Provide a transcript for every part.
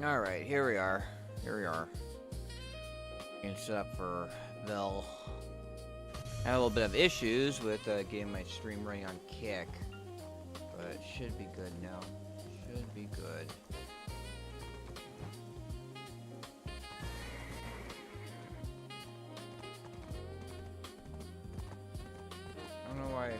Alright, here we are. Here we are. Getting set up for Vell. I had a little bit of issues with getting my stream running on Kick. But it should be good now. Should be good. I don't know why.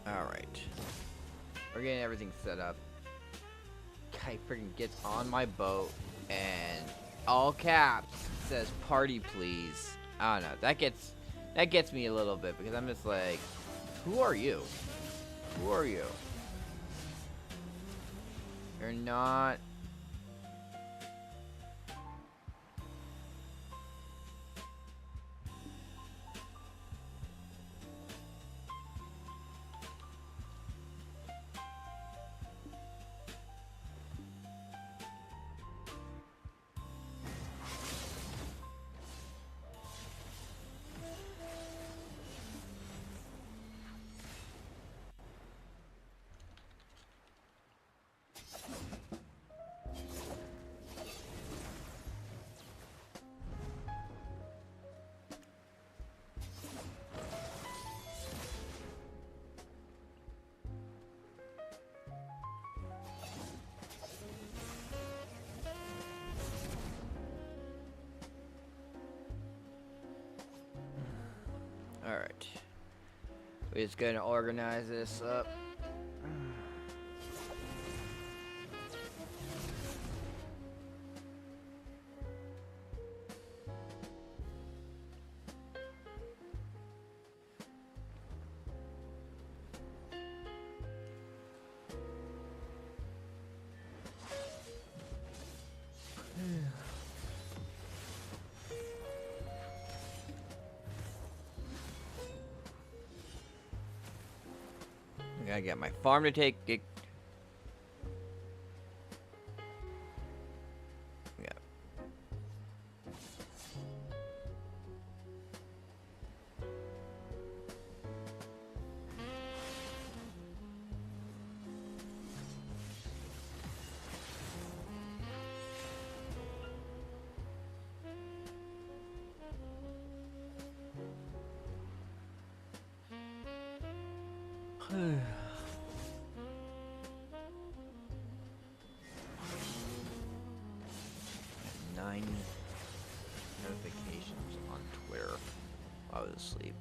Alright. We're getting everything set up. Guy freaking gets on my boat and all caps says party please. I don't know. That gets me a little bit because I'm just like, who are you? Who are you? You're not. Alright. We're just gonna organize this up. I gotta get my farm to take it. Yeah. Nine notifications on Twitter while I was asleep.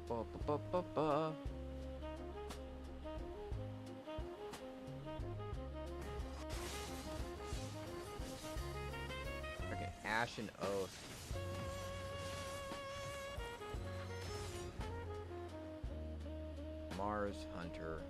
Ba, ba, ba, ba, ba. Okay, Ashen Oath. Mars Hunter.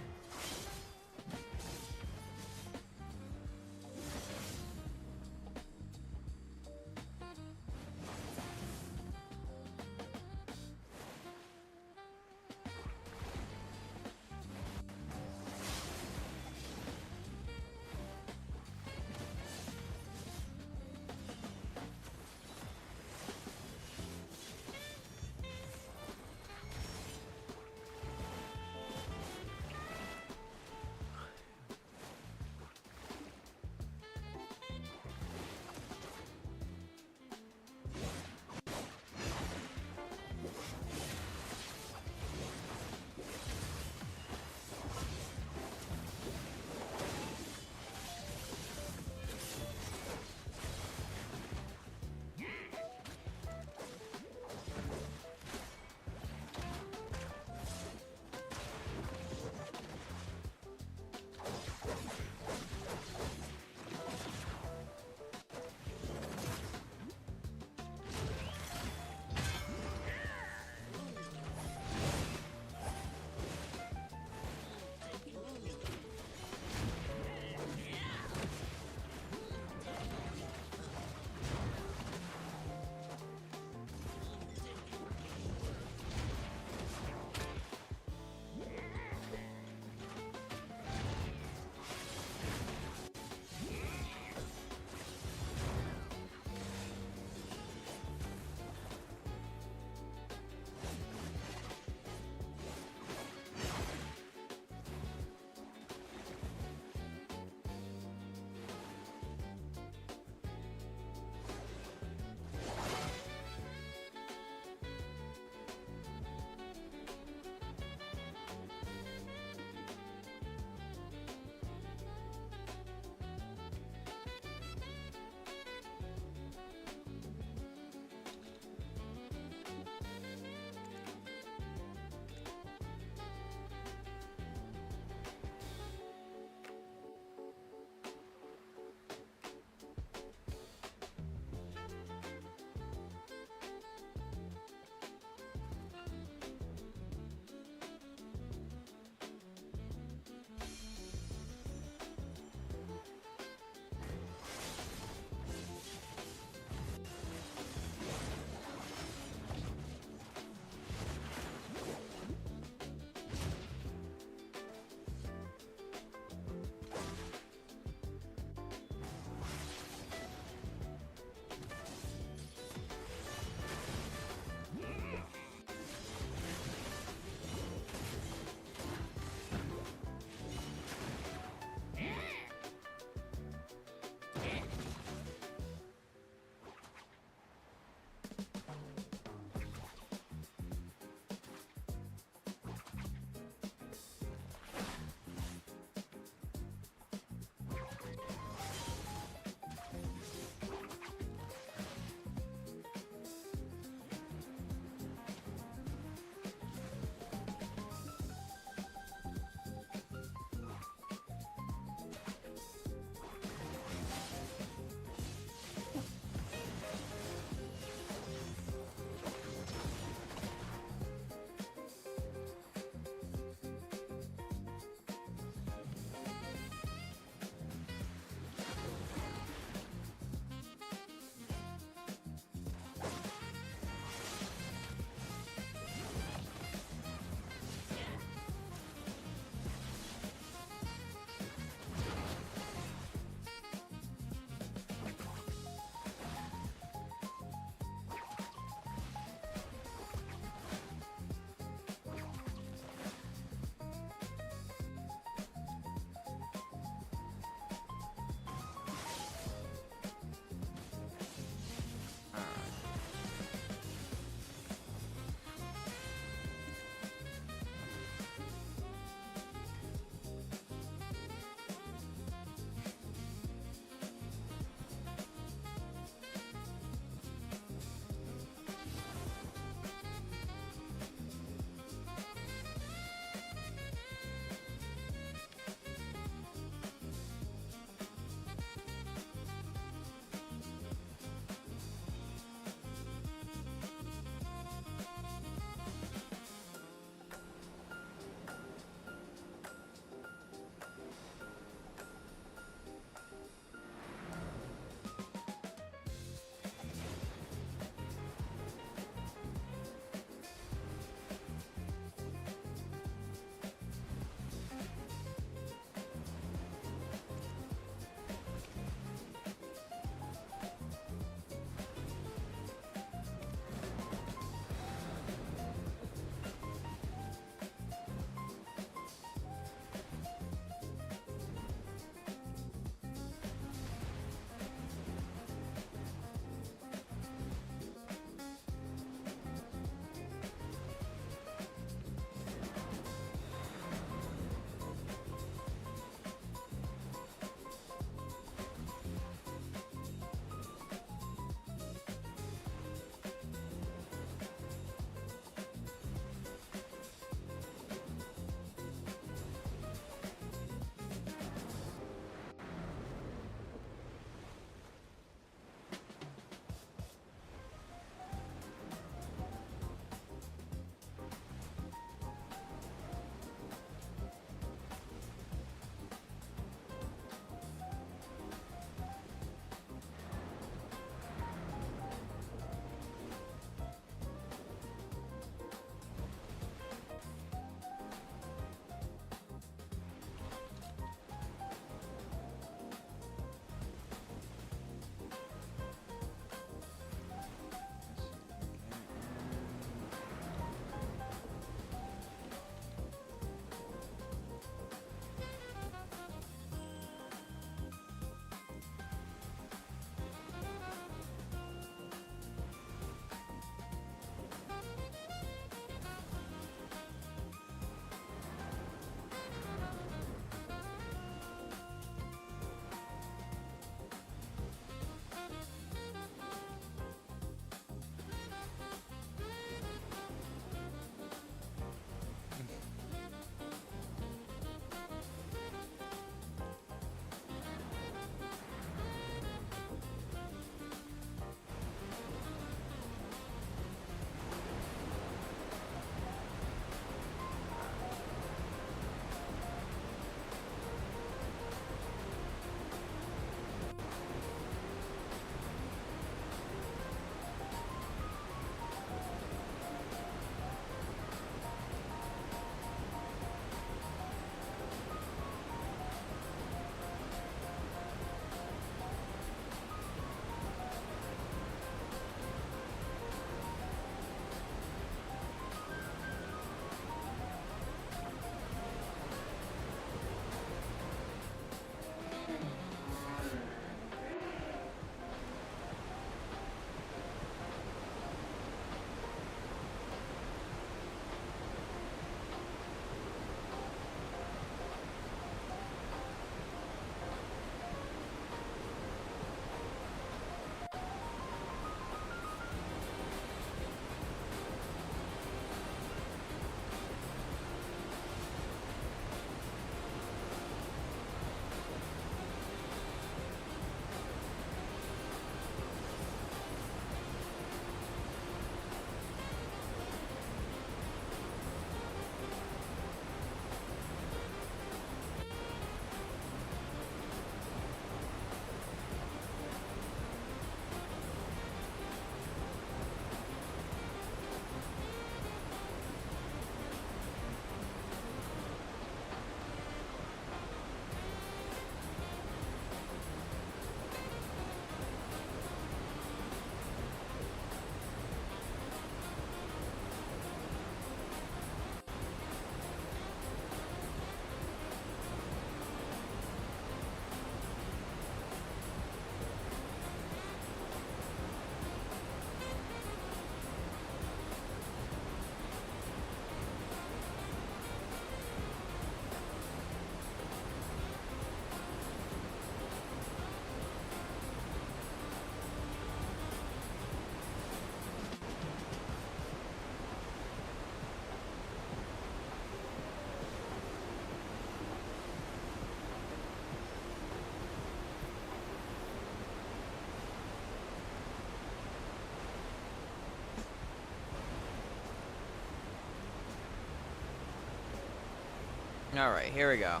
Alright, here we go.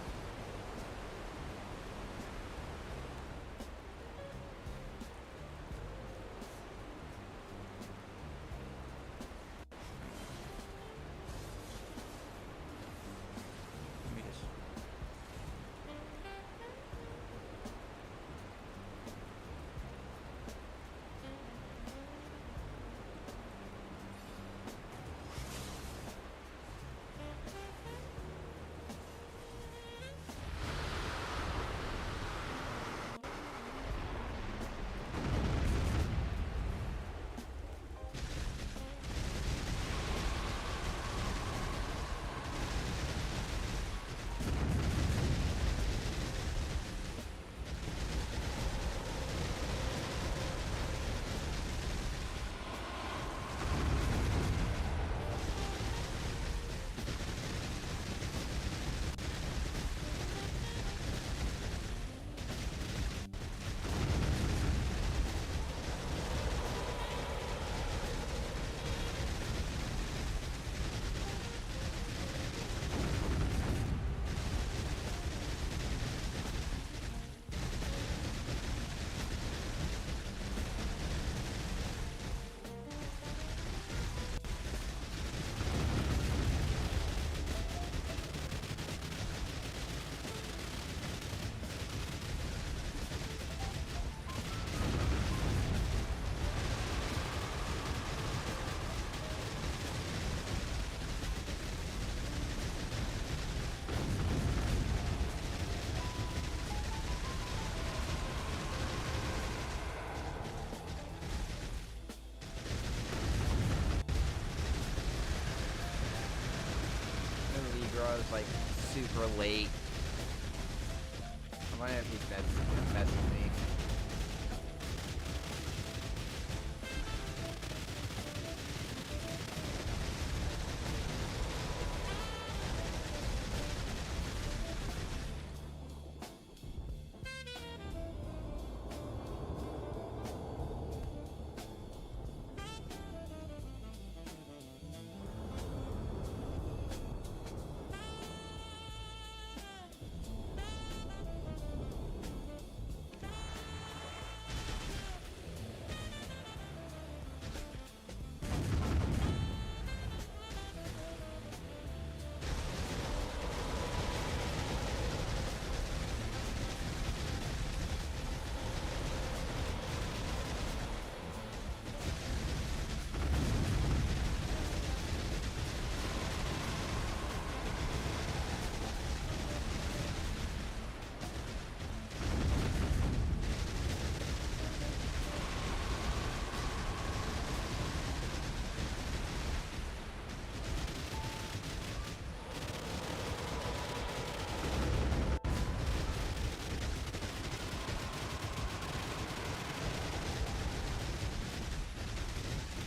Let me just... was like super late. I wonder if he's messing with me.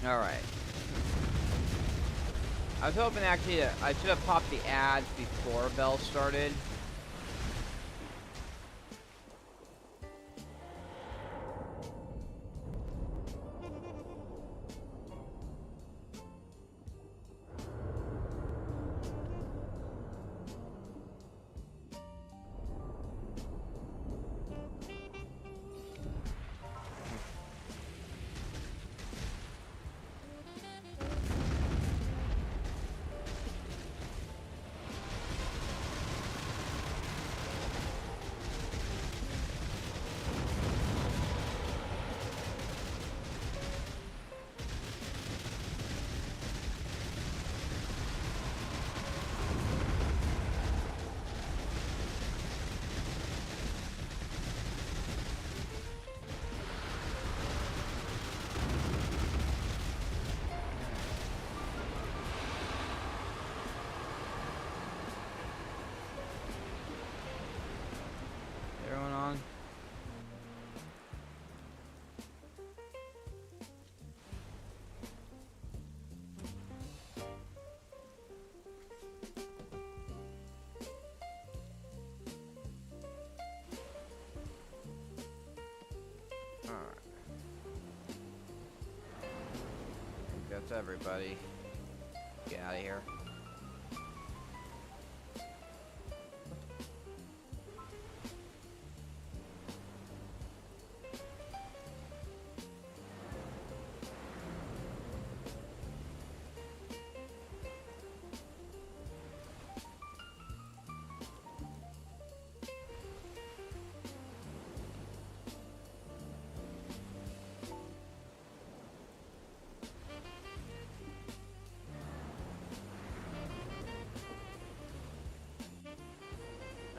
Alright. I was hoping actually I should have popped the ads before Vell started. Everyone on? Alright. That's everybody. Get out of here.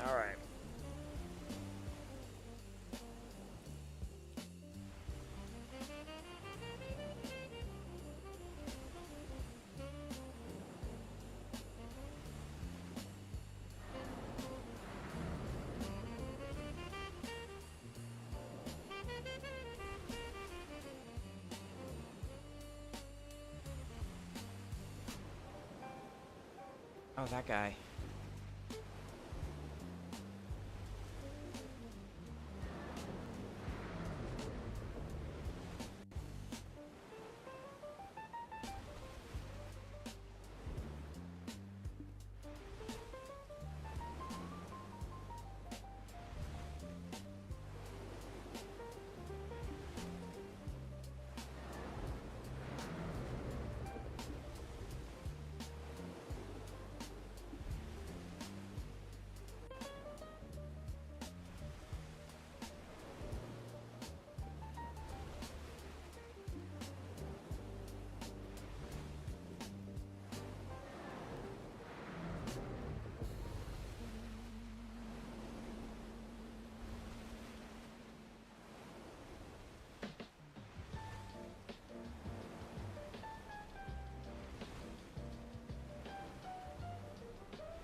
Alright. Oh, that guy.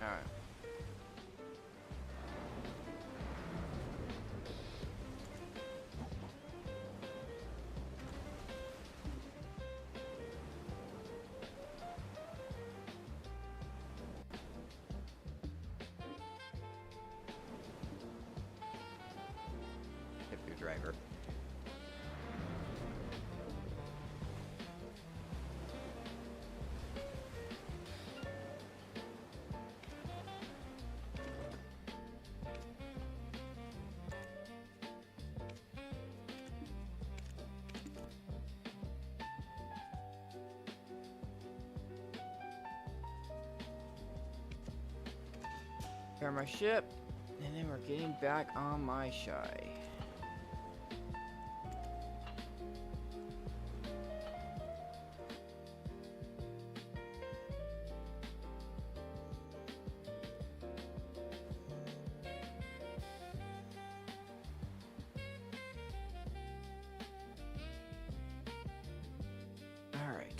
Alright. Tip your driver. Repair my ship, and then we're getting back on my shy. All right.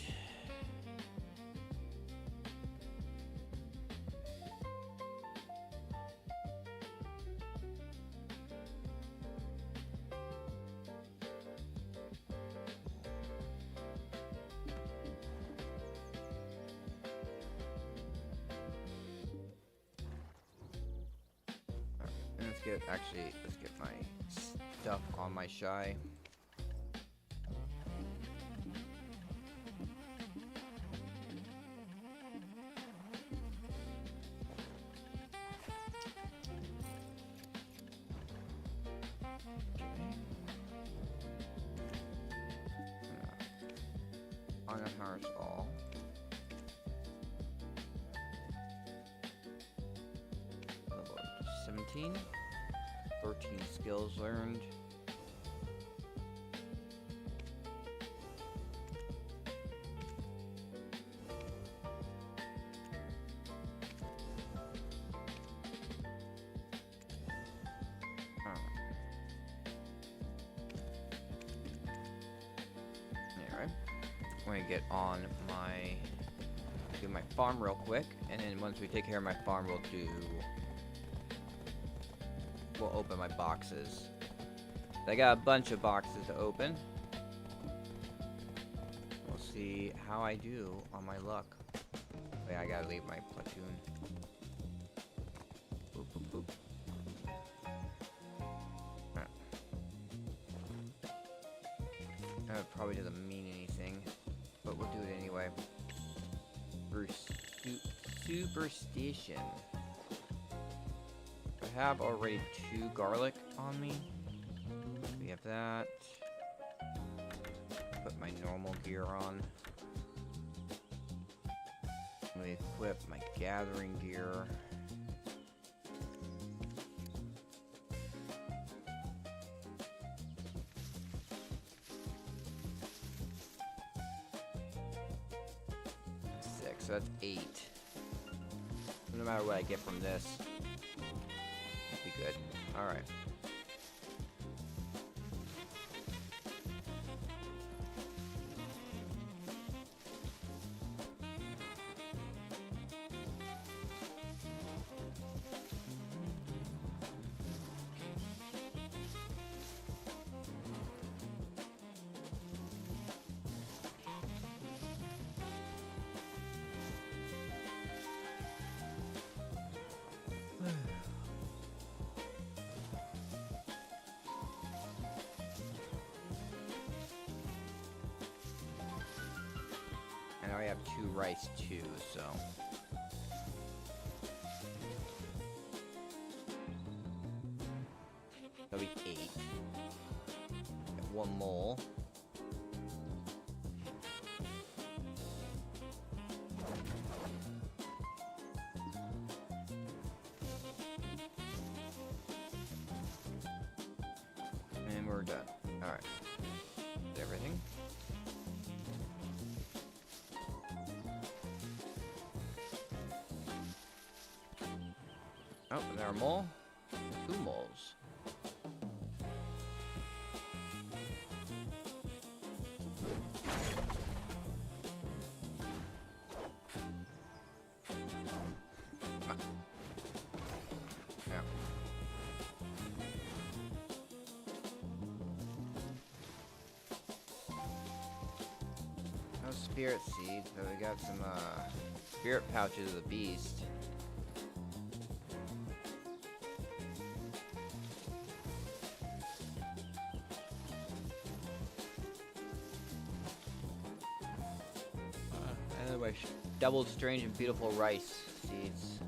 Let's get my stuff on my shy. Unharness all. Level 17. 13 skills learned. Anyway, I'm gonna get on do my farm real quick, and then once we take care of my farm, we'll open my boxes. I got a bunch of boxes to open. We'll see how I do on my luck. Wait, I gotta leave my platoon. Boop, boop, boop. That probably doesn't mean anything, but we'll do it anyway. Superstition. I have already 2 garlic on me. We have that. Put my normal gear on. We equip my gathering gear. So that's 8. No matter what I get from this. good. Alright. And I already have 2 rice too, so. That'll be 8. Got 1 mole. And we're done. Alright. Everything. Oh, there are mole. 2 moles. Yeah. No spirit seeds, but we got some spirit pouches of the beast. Anyway, double strange and beautiful rice seeds.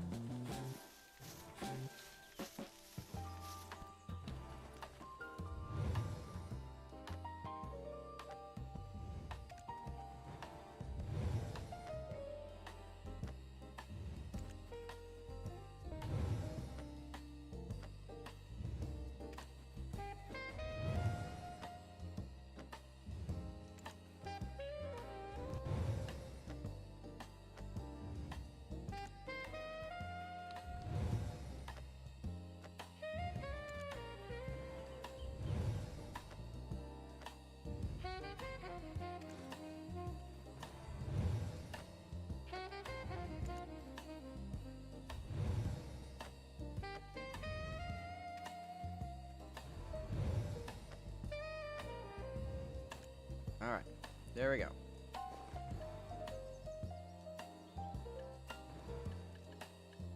Alright, there we go.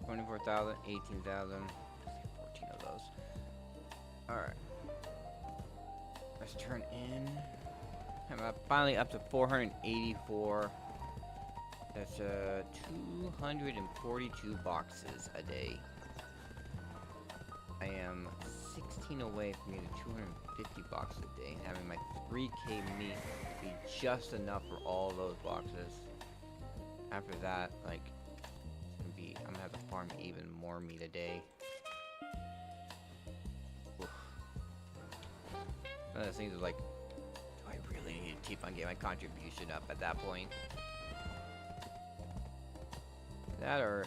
$24,000, $18,000, 14 of those. Alright. Let's turn in. I'm finally up to 484. That's 242 boxes a day. I am 16 away from getting 250 boxes a day, and having my 3K meat be just enough for all those boxes. After that, like, I'm gonna have to farm even more meat a day. Oof. One of those things is like, do I really need to keep on getting my contribution up at that point? That or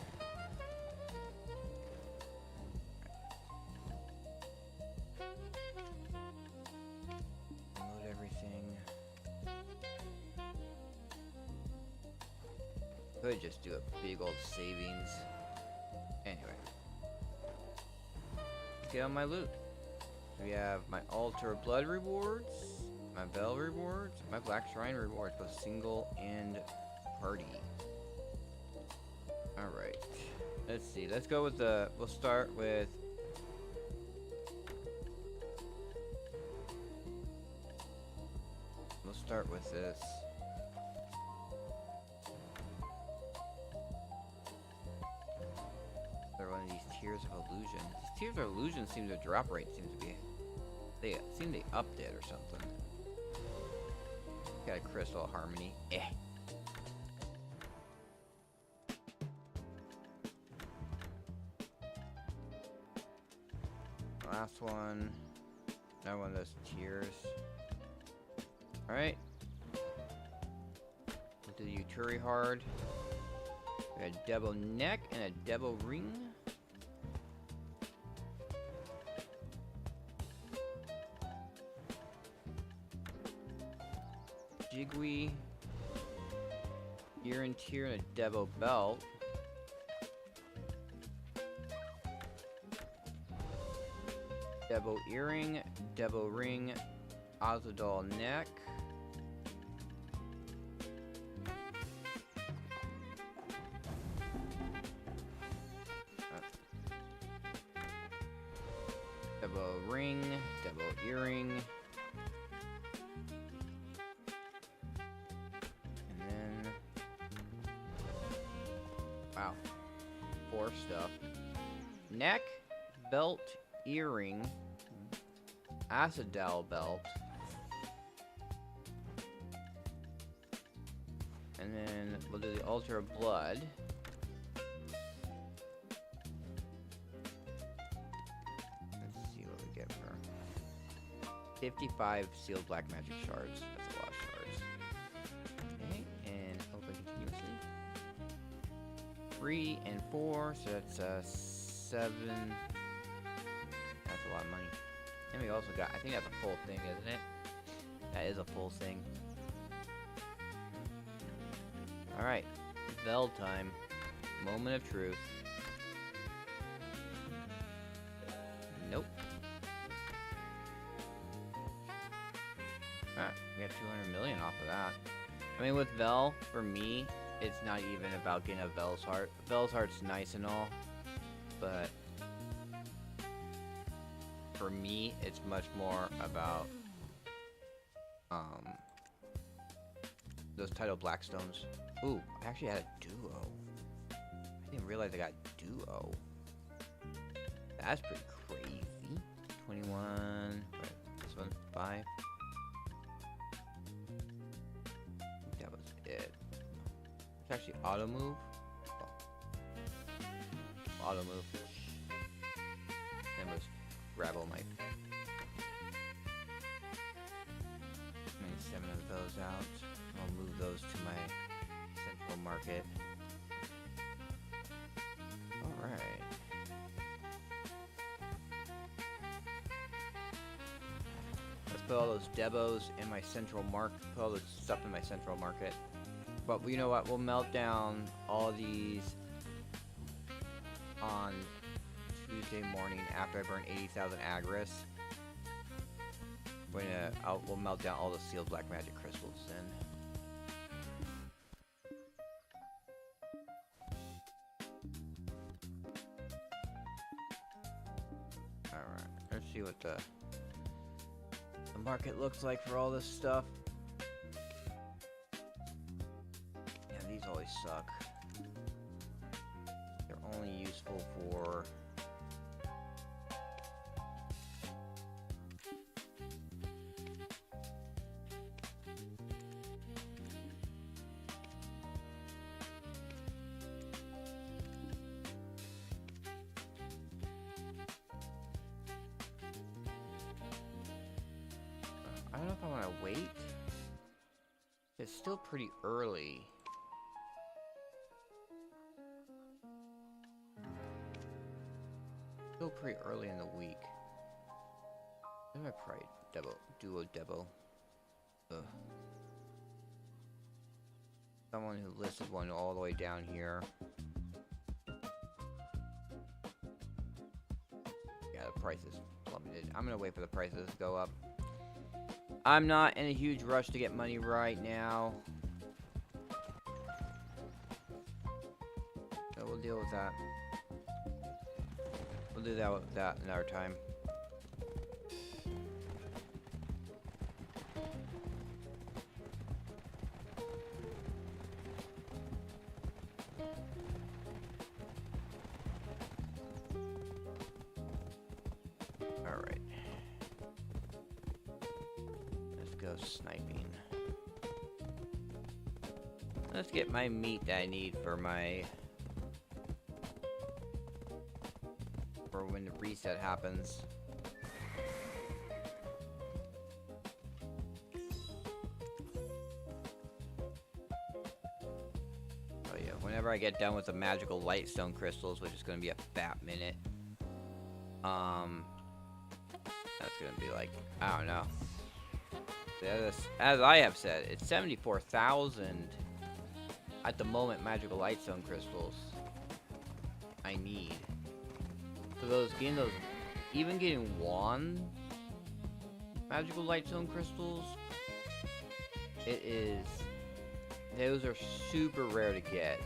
load everything. Could just do a big old savings. Anyway, let's get on my loot. We have my altar blood rewards, my Vell rewards, my black shrine rewards, both single and party. Alright, let's see, let's go with we'll start with this. They're one of these tears of illusion. These tears of illusion seem to drop rate seems to be, they upped it or something. Got a crystal harmony. Last one. Another one of those tears. Alright. We'll do the Uturi Hard. We got a double neck and a double ring. Jiggy ear and tear and a Devo belt. Devo earring, Devo ring, Azadal neck. Devo ring, Devo earring. And then, wow, 4 stuff. Neck, belt, earring, Asadal belt, and then we'll do the altar of blood. Let's see what we get for 55 sealed black magic shards. That's a lot of shards. Okay, and open continuously. 3 and 4, so that's 7. That's a lot of money. And we also got, I think that's a full thing, isn't it? That is a full thing. Alright, Vell time. Moment of truth. Nope. Alright, we got 200 million off of that. I mean, with Vell, for me, it's not even about getting a Vell's heart. Vell's heart's nice and all, but for me, it's much more about those title Blackstones. Ooh, I actually had a duo. I didn't realize I got duo. That's pretty crazy. 21. Right, this one's 5. I think that was it. It's actually auto move. Oh. Auto move. Then was grab all my 7 of those out. I'll move those to my central market. Alright. Let's put all those Devos in my central market. Put all this stuff in my central market. But you know what? We'll melt down all these on Tuesday morning after I burn 80,000 Agris. We'll melt down all the sealed black magic crystals then. Alright, let's see what the market looks like for all this stuff. Yeah, these always suck. They're only useful for I don't know if I want to wait. It's still pretty early. Still pretty early in the week. What did I probably duo Debo? Ugh. Someone who listed one all the way down here. Yeah, the price is plummeted. I'm gonna wait for the prices to go up. I'm not in a huge rush to get money right now. So we'll deal with that. We'll do that another time. Alright. Let's go sniping. Let's get my meat that I need for when the reset happens. Oh yeah, whenever I get done with the magical lightstone crystals, which is going to be a fat minute, that's going to be like, I don't know, as I have said, it's 74,000 at the moment magical light stone crystals I need. For those, even getting one magical light stone crystals, those are super rare to get.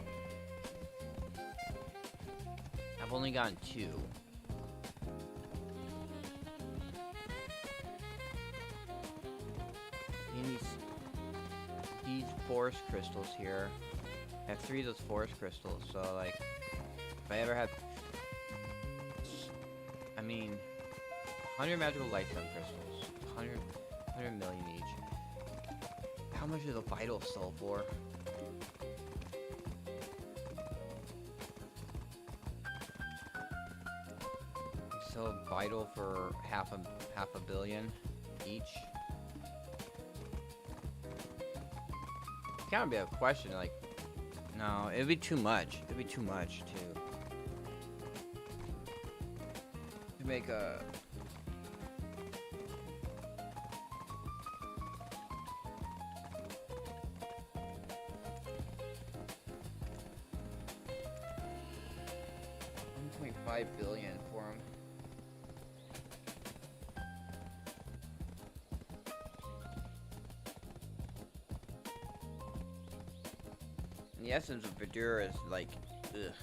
I've only gotten 2. These forest crystals here. I have 3 of those forest crystals, so like, if I ever have, I mean, 100 magical lightstone crystals, 100 million each. How much does a vital sell for? So vital for half a billion each. Kind of be a question, like, no, it'd be too much. It'd be too much to make a. $1.5 billion for him. The essence of Verdura is like, ugh.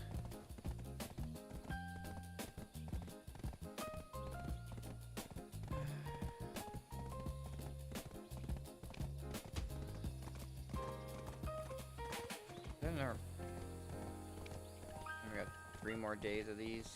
Then we got 3 more days of these.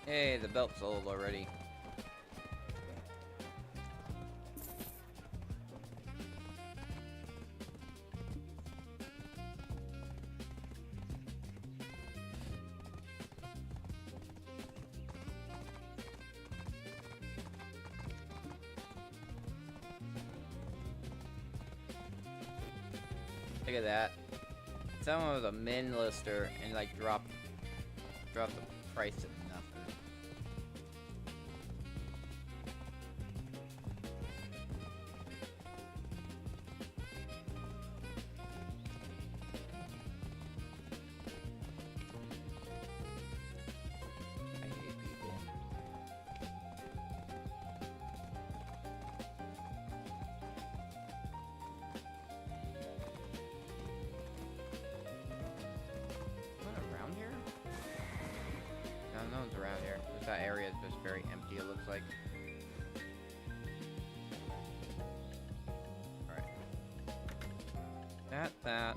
Hey, the belt's sold already. Look at that. Someone was a min lister and like drop the price to nothing. I hate people. Around here? No one's around here. That area is just very empty, it looks like. Alright. That.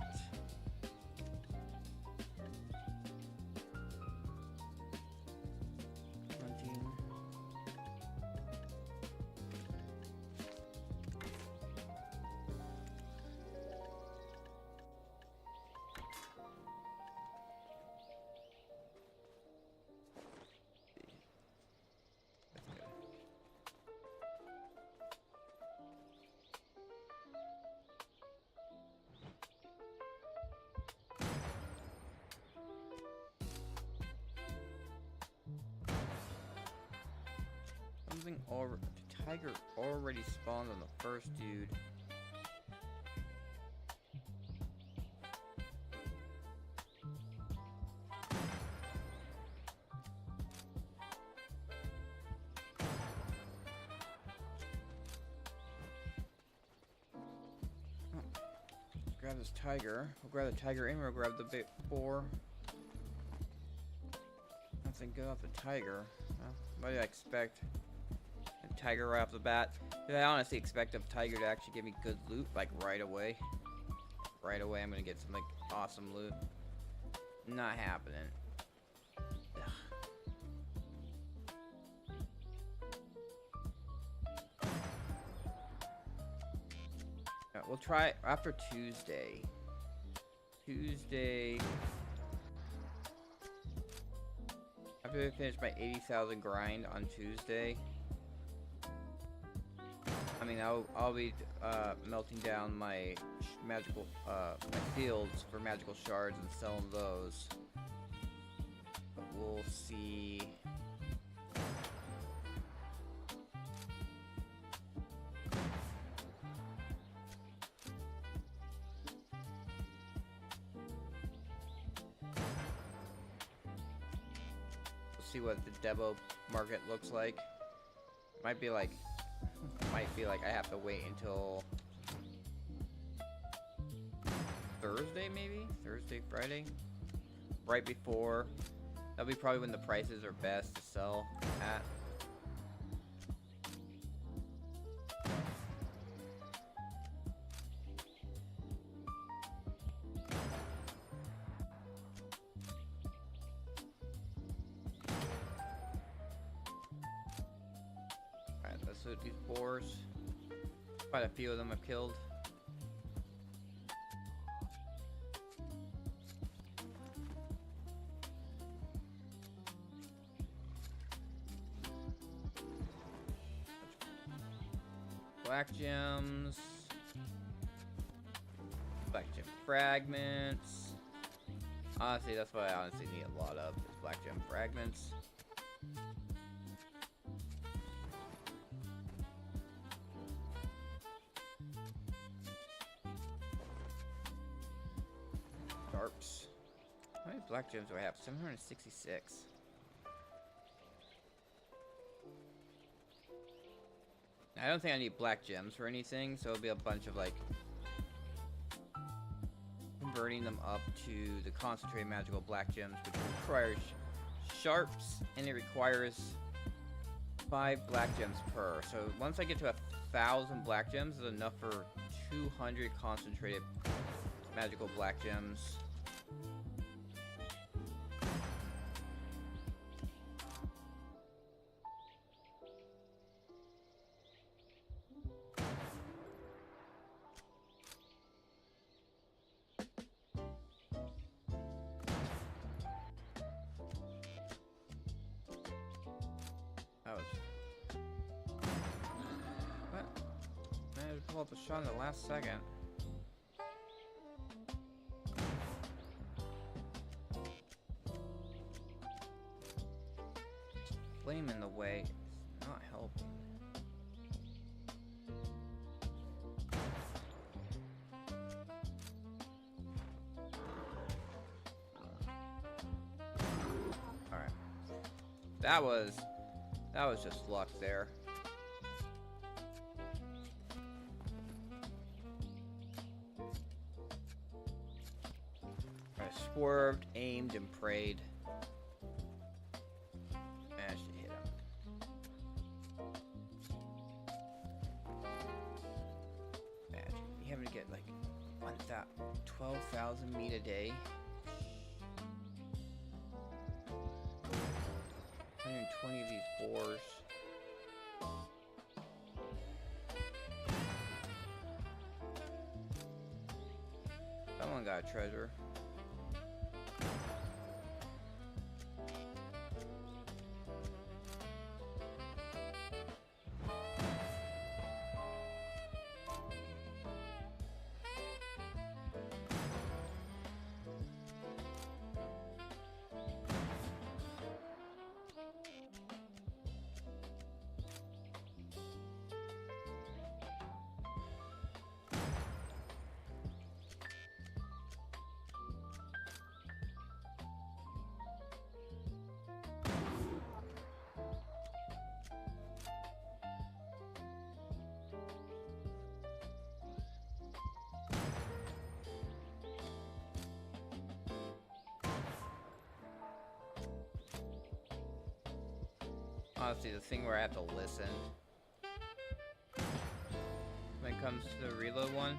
17. The tiger already spawned on the first dude. grab this tiger. We'll grab the tiger and we'll grab the big boar. Nothing good off the tiger. Well, what did I expect? A tiger right off the bat. Did I honestly expect a tiger to actually give me good loot, like right away? Right away, I'm gonna get some like awesome loot. Not happening. Ugh. Alright, we'll try after Tuesday. After I finish my 80,000 grind on Tuesday, I mean, I'll be melting down my magical my fields for magical shards and selling those. But we'll see. We'll see what the Devo market looks like. Might be like I have to wait until Thursday, maybe? Thursday, Friday? Right before. That'll be probably when the prices are best to sell at. Alright, let's loot these boars. Quite a few of them I've killed. Black gems. Black gem fragments. Honestly, that's what I honestly need a lot of, is black gem fragments. Sharps. How many black gems do I have? 766. I don't think I need black gems for anything, so it'll be a bunch of like converting them up to the concentrated magical black gems, which requires sharps, and it requires 5 black gems per. So once I get to 1,000 black gems, is enough for 200 concentrated magical black gems. That was... What? I had to pull up a shot in the last second. Flame in the way is not helping. Alright. That was just luck there. I swerved, aimed, and prayed. Managed to hit him. Man, you having to get like 12,000 meat a day. 120 of these boars. Someone got a treasure. honestly the thing where I have to listen when it comes to the reload one.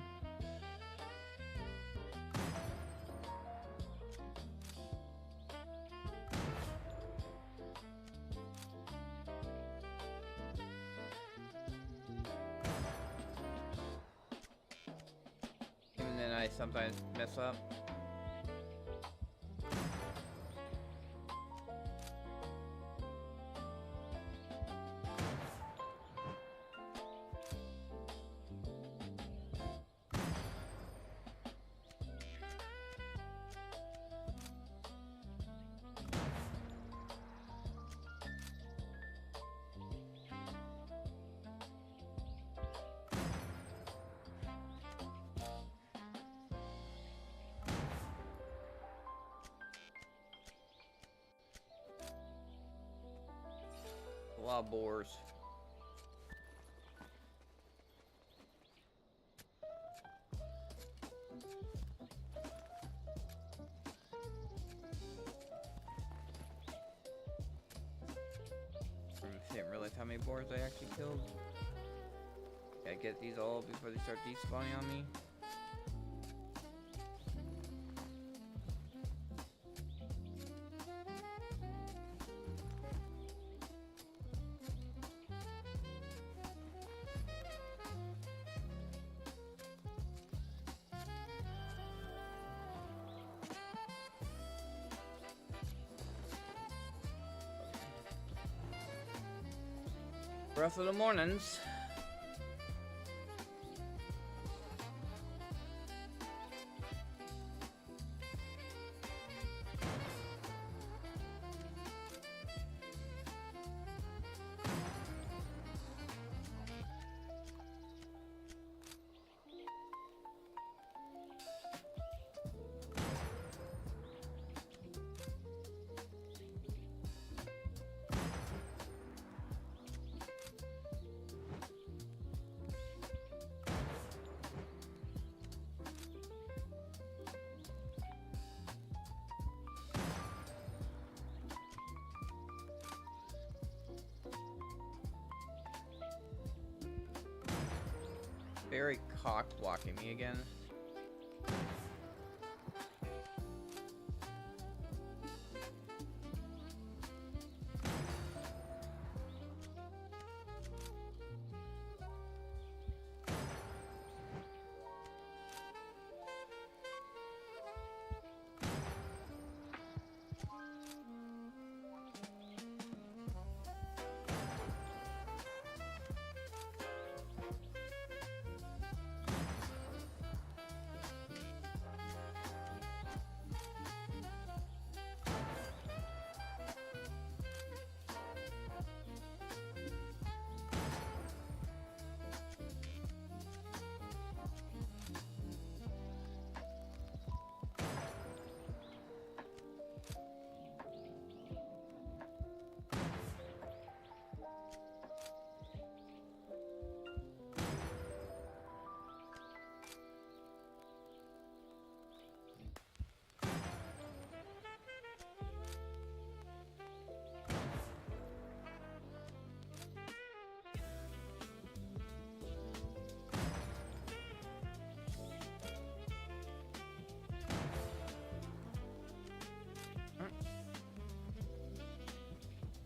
Even then I sometimes mess up. A lot of boars. I didn't realize how many boars I actually killed. Gotta get these all before they start despawning on me. Rest of the mornings. Very cock blocking me again.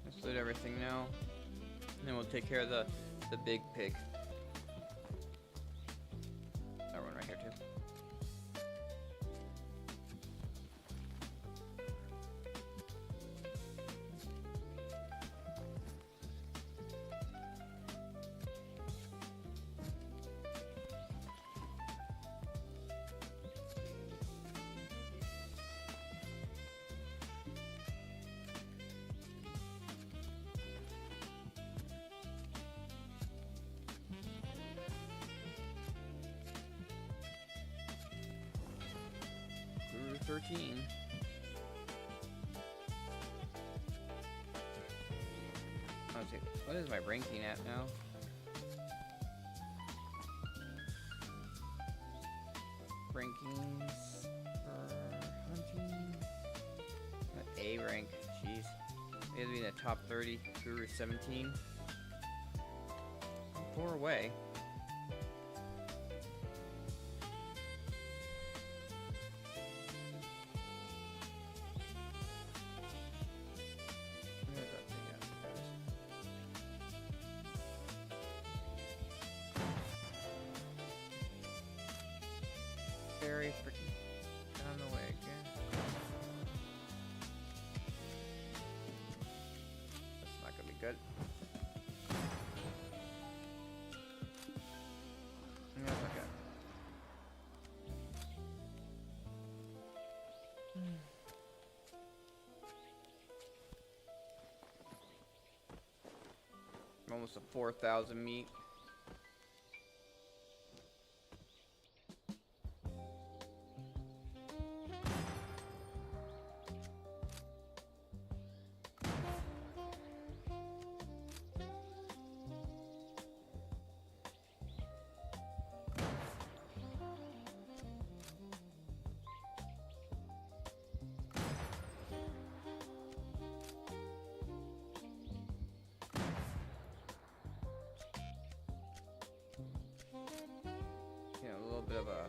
Let's loot everything now. And then we'll take care of the big pig. That one right here too. Guru 13. Let's see, what is my ranking at now? Rankings for hunting. A rank, jeez. It has to be a top 30, Guru 17. I'm 4 away. Where's that thing at, guys? Very freaking down the way again. That's not gonna be good. No, that's okay. I'm almost at 4,000 meat. Yeah, a little bit of a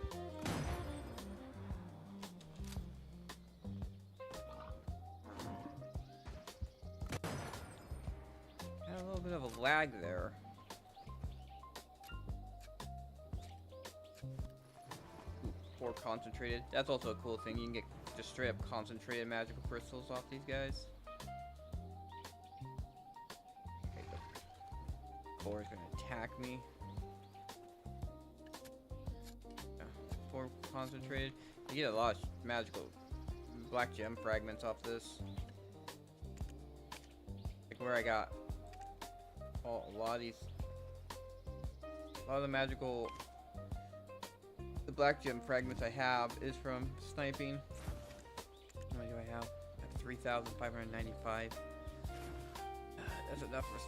had a little bit of a lag there. Ooh, 4 concentrated. That's also a cool thing. You can get just straight up concentrated magical crystals off these guys. Okay, the core is gonna attack me. 4 concentrated. You get a lot of magical black gem fragments off this. Like where I got a lot of these, a lot of the magical, the black gem fragments I have is from sniping. How many do I have? I have 3,595. That's enough for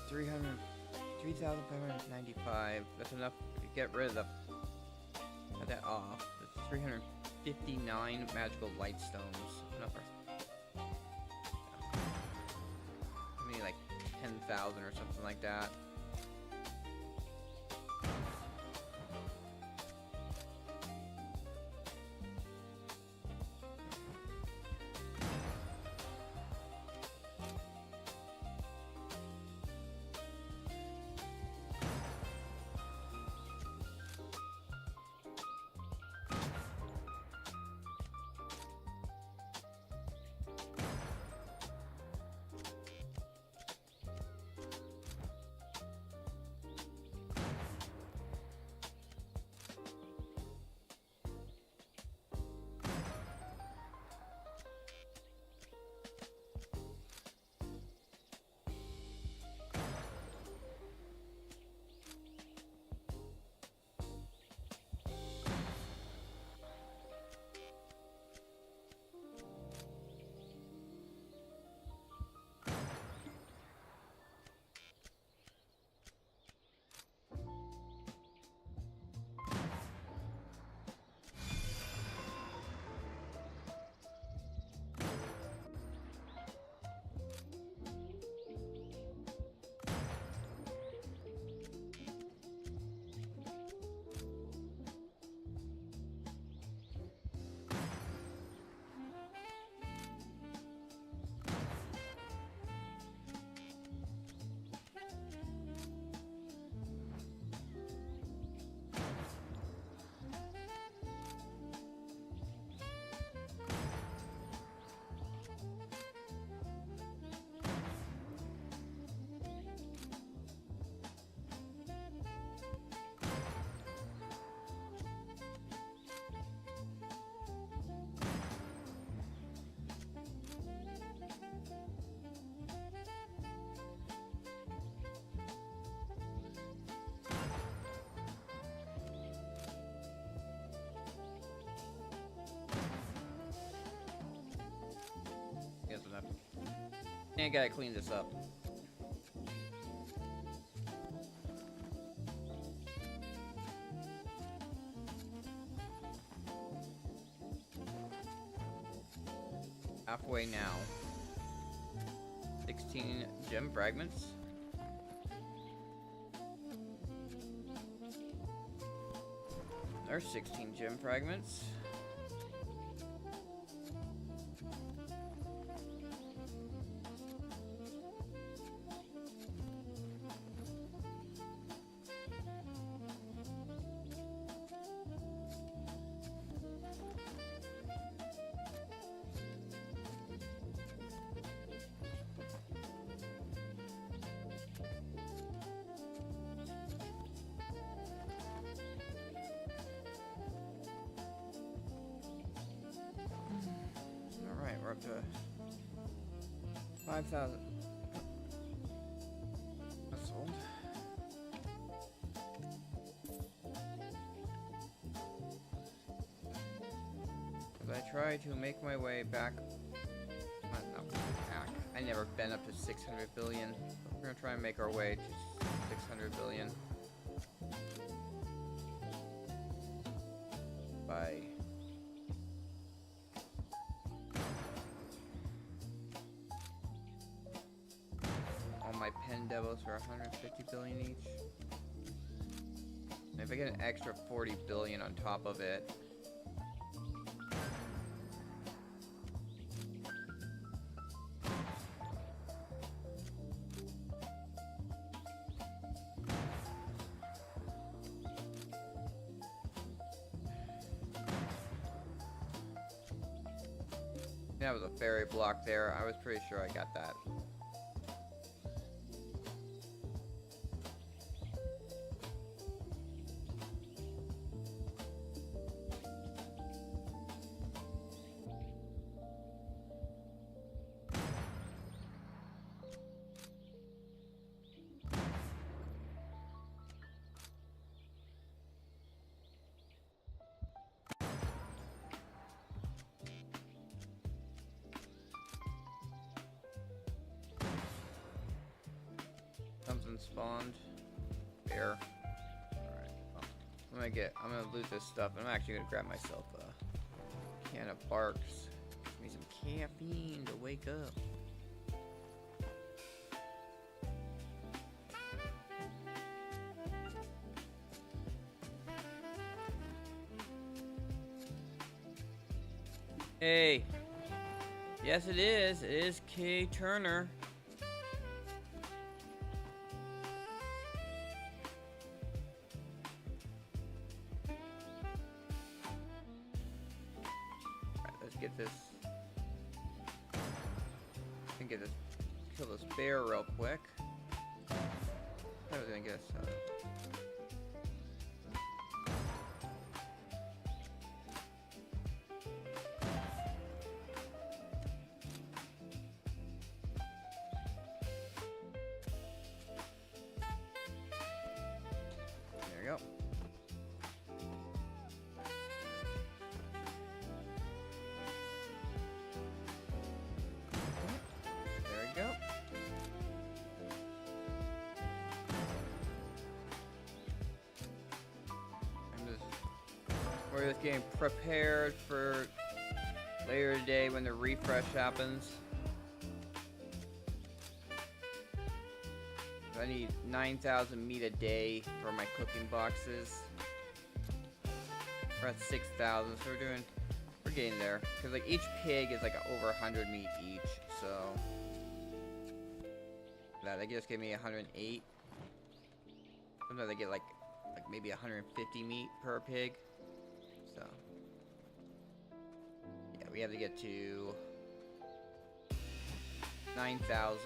3,595. That's enough to get rid of the. Cut that off. That's 359 magical light stones. Enough for. I mean, like 10,000 or something like that. That's enough. And I gotta clean this up. Halfway now. 16 gem fragments. There's 16 gem fragments. We're up to 5,000. That's sold. As I try to make my way back. Not back. I never been up to 600 billion. We're gonna try and make our way to 600 billion by my pen devils for 150 billion each. And if I get an extra 40 billion on top of it, that was a fairy block there. I was pretty sure I got that. Something spawned. Bear. Alright. Well, I'm gonna loot this stuff. I'm actually gonna grab myself a can of barks. Give me some caffeine to wake up. Hey. Yes, it is. It is K. Turner. Get this. I can get this. Kill this bear real quick. I was gonna get us. There we go. We're just getting prepared for later today when the refresh happens. I need 9,000 meat a day for my cooking boxes. We're at 6,000, so we're getting there. Cause like each pig is like over 100 meat each, so that just gave me 108. Sometimes I get like maybe 150 meat per pig. So yeah, we have to get to 9,000.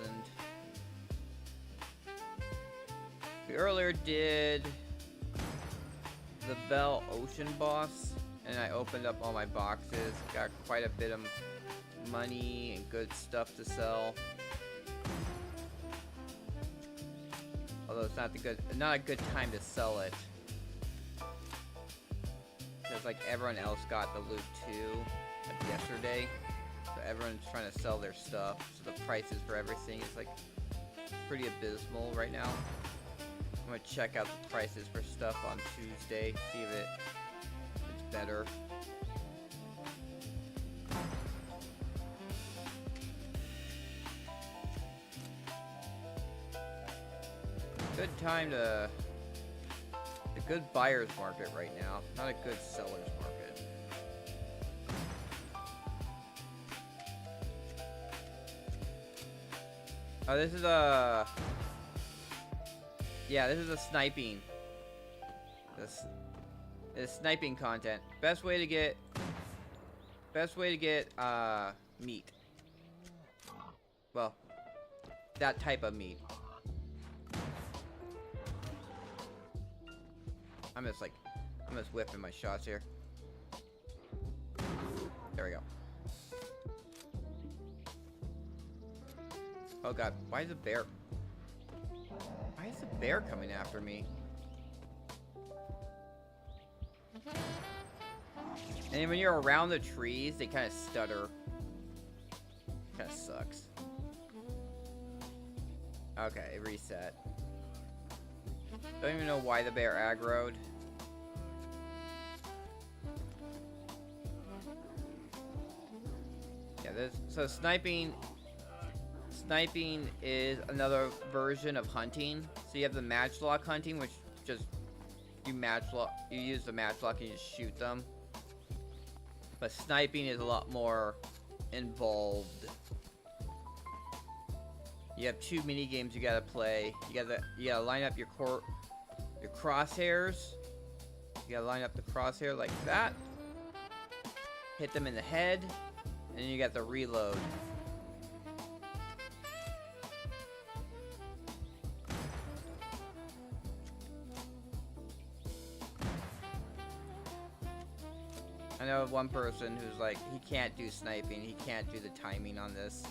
We earlier did the Vell Ocean boss, and I opened up all my boxes. Got quite a bit of money and good stuff to sell. Although it's not a good time to sell it. Because like everyone else got the loot too, like yesterday. So everyone's trying to sell their stuff. So the prices for everything is like pretty abysmal right now. I'm gonna check out the prices for stuff on Tuesday, see if it's better. Good time to... A good buyer's market right now, not a good seller's market. Oh, this is a... Yeah, this is a sniping. This is sniping content. Best way to get meat. Well, that type of meat. I'm just whipping my shots here. There we go. Oh god, why is a bear? Why is a bear coming after me? And then when you're around the trees, they kind of stutter. Kind of sucks. Okay, reset. Don't even know why the bear aggroed. Yeah, so sniping is another version of hunting. So you have the matchlock hunting, which just you use the matchlock and you just shoot them. But sniping is a lot more involved. You have 2 mini games you gotta play. You gotta line up your crosshairs. You gotta line up the crosshair like that. Hit them in the head, and then you got the reload. I know one person who's like, he can't do sniping, he can't do the timing on this.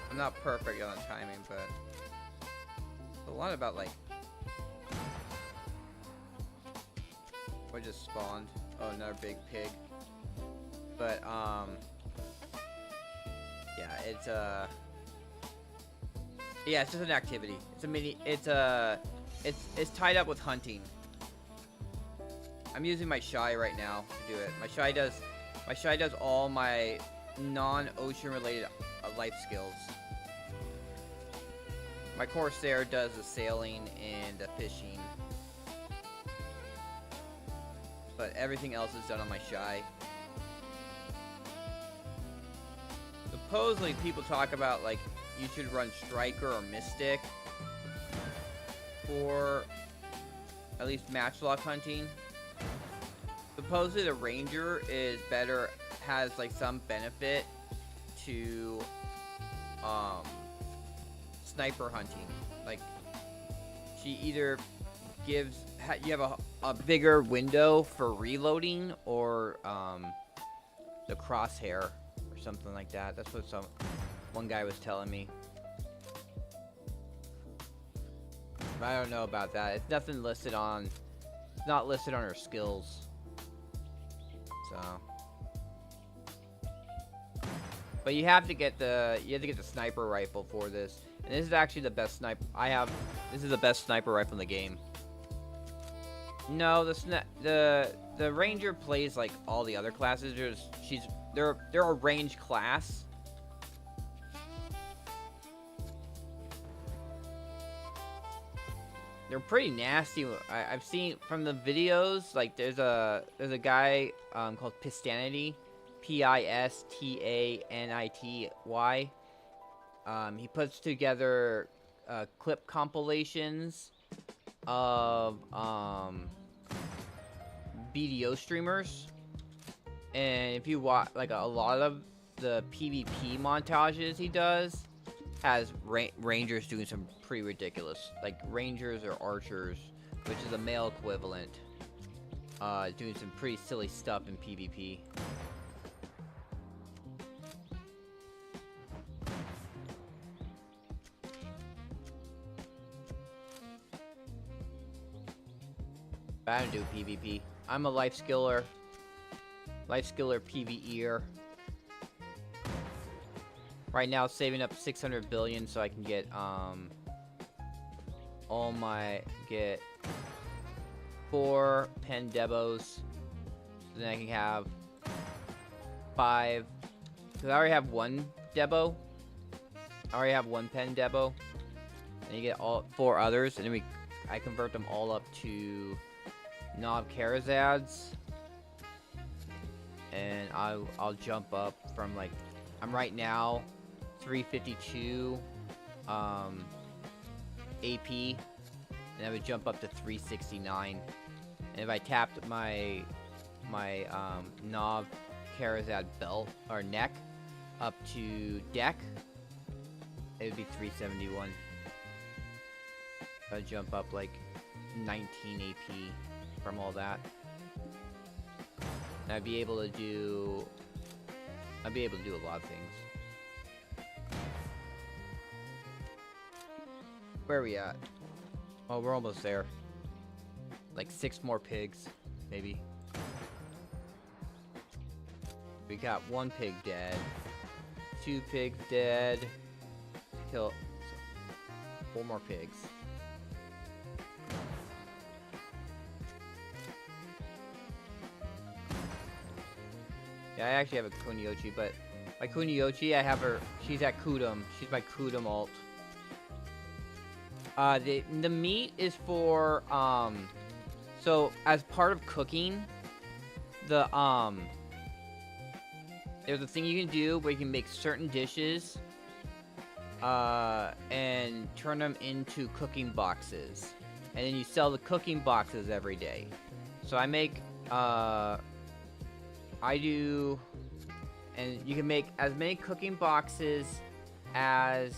I'm not perfect on timing, but a lot about like what just spawned. Oh, another big pig. But yeah, it's just an activity. It's tied up with hunting. I'm using my shy right now to do it. My shy does all my non-ocean related life skills. My Corsair does the sailing and the fishing. But everything else is done on my shy. Supposedly people talk about like you should run Striker or Mystic for at least matchlock hunting. Supposedly the Ranger is better, has like some benefit to sniper hunting. Like she either gives you have a bigger window for reloading or the crosshair or something like that. That's what one guy was telling me. But I don't know about that. It's nothing listed on. It's not listed on her skills. So. But you have to get the sniper rifle for this. And this is actually the best sniper I have. This is the best sniper rifle in the game. No, the Ranger plays like all the other classes. They're a range class. They're pretty nasty. I've seen from the videos. Like there's a guy called Pistanity, Pistanity. He puts together clip compilations of BDO streamers, and if you watch like a lot of the PvP montages he does, has Rangers doing some pretty ridiculous, like Rangers or Archers, which is a male equivalent, doing some pretty silly stuff in PvP. I don't do PvP. I'm a life skiller PvEer. Right now, saving up 600 billion so I can get get 4 pen debos. Then I can have 5. Cause I already have 1 debo. I already have one pen depot. And you get all 4 others, and then I convert them all up to knob Karazads. And I'll jump up from like, I'm right now 352 AP, and I would jump up to 369. And if I tapped my knob Karazad belt or neck up to deck, it would be 371. I'd jump up like 19 AP from all that. And I'd be able to do a lot of things. Where are we at? Oh, we're almost there. Like 6 more pigs, maybe. We got 1 pig dead. 2 pigs dead. Kill 4 more pigs. Yeah, I actually have a Kuniochi, but my Kuniochi, I have her, she's at Kudum. She's my Kudum alt. The meat is for, so as part of cooking, there's a thing you can do where you can make certain dishes, and turn them into cooking boxes. And then you sell the cooking boxes every day. So I make, I do, and you can make as many cooking boxes as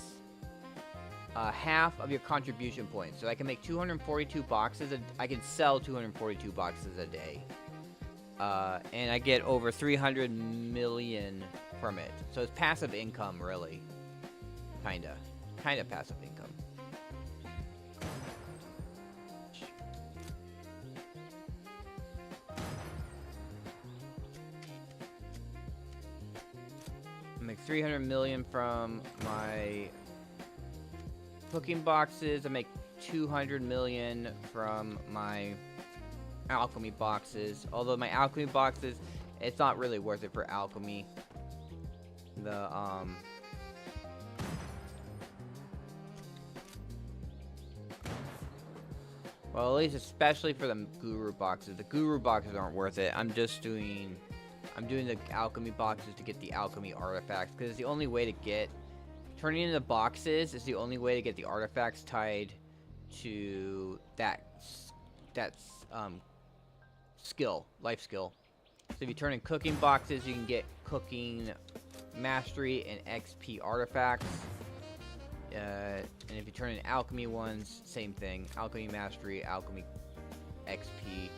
half of your contribution points. So I can make 242 boxes, I can sell 242 boxes a day. And I get over 300 million from it. So it's passive income, really. Kinda passive income. I make 300 million from my cooking boxes. I make 200 million from my alchemy boxes. Although my alchemy boxes, it's not really worth it for alchemy. Well, at least especially for the guru boxes. The guru boxes aren't worth it. I'm doing the alchemy boxes to get the alchemy artifacts, because it's the only way to get, turning into boxes is the only way to get the artifacts tied to that skill, life skill. So if you turn in cooking boxes, you can get cooking mastery and XP artifacts. And if you turn in alchemy ones, same thing. Alchemy mastery, alchemy XP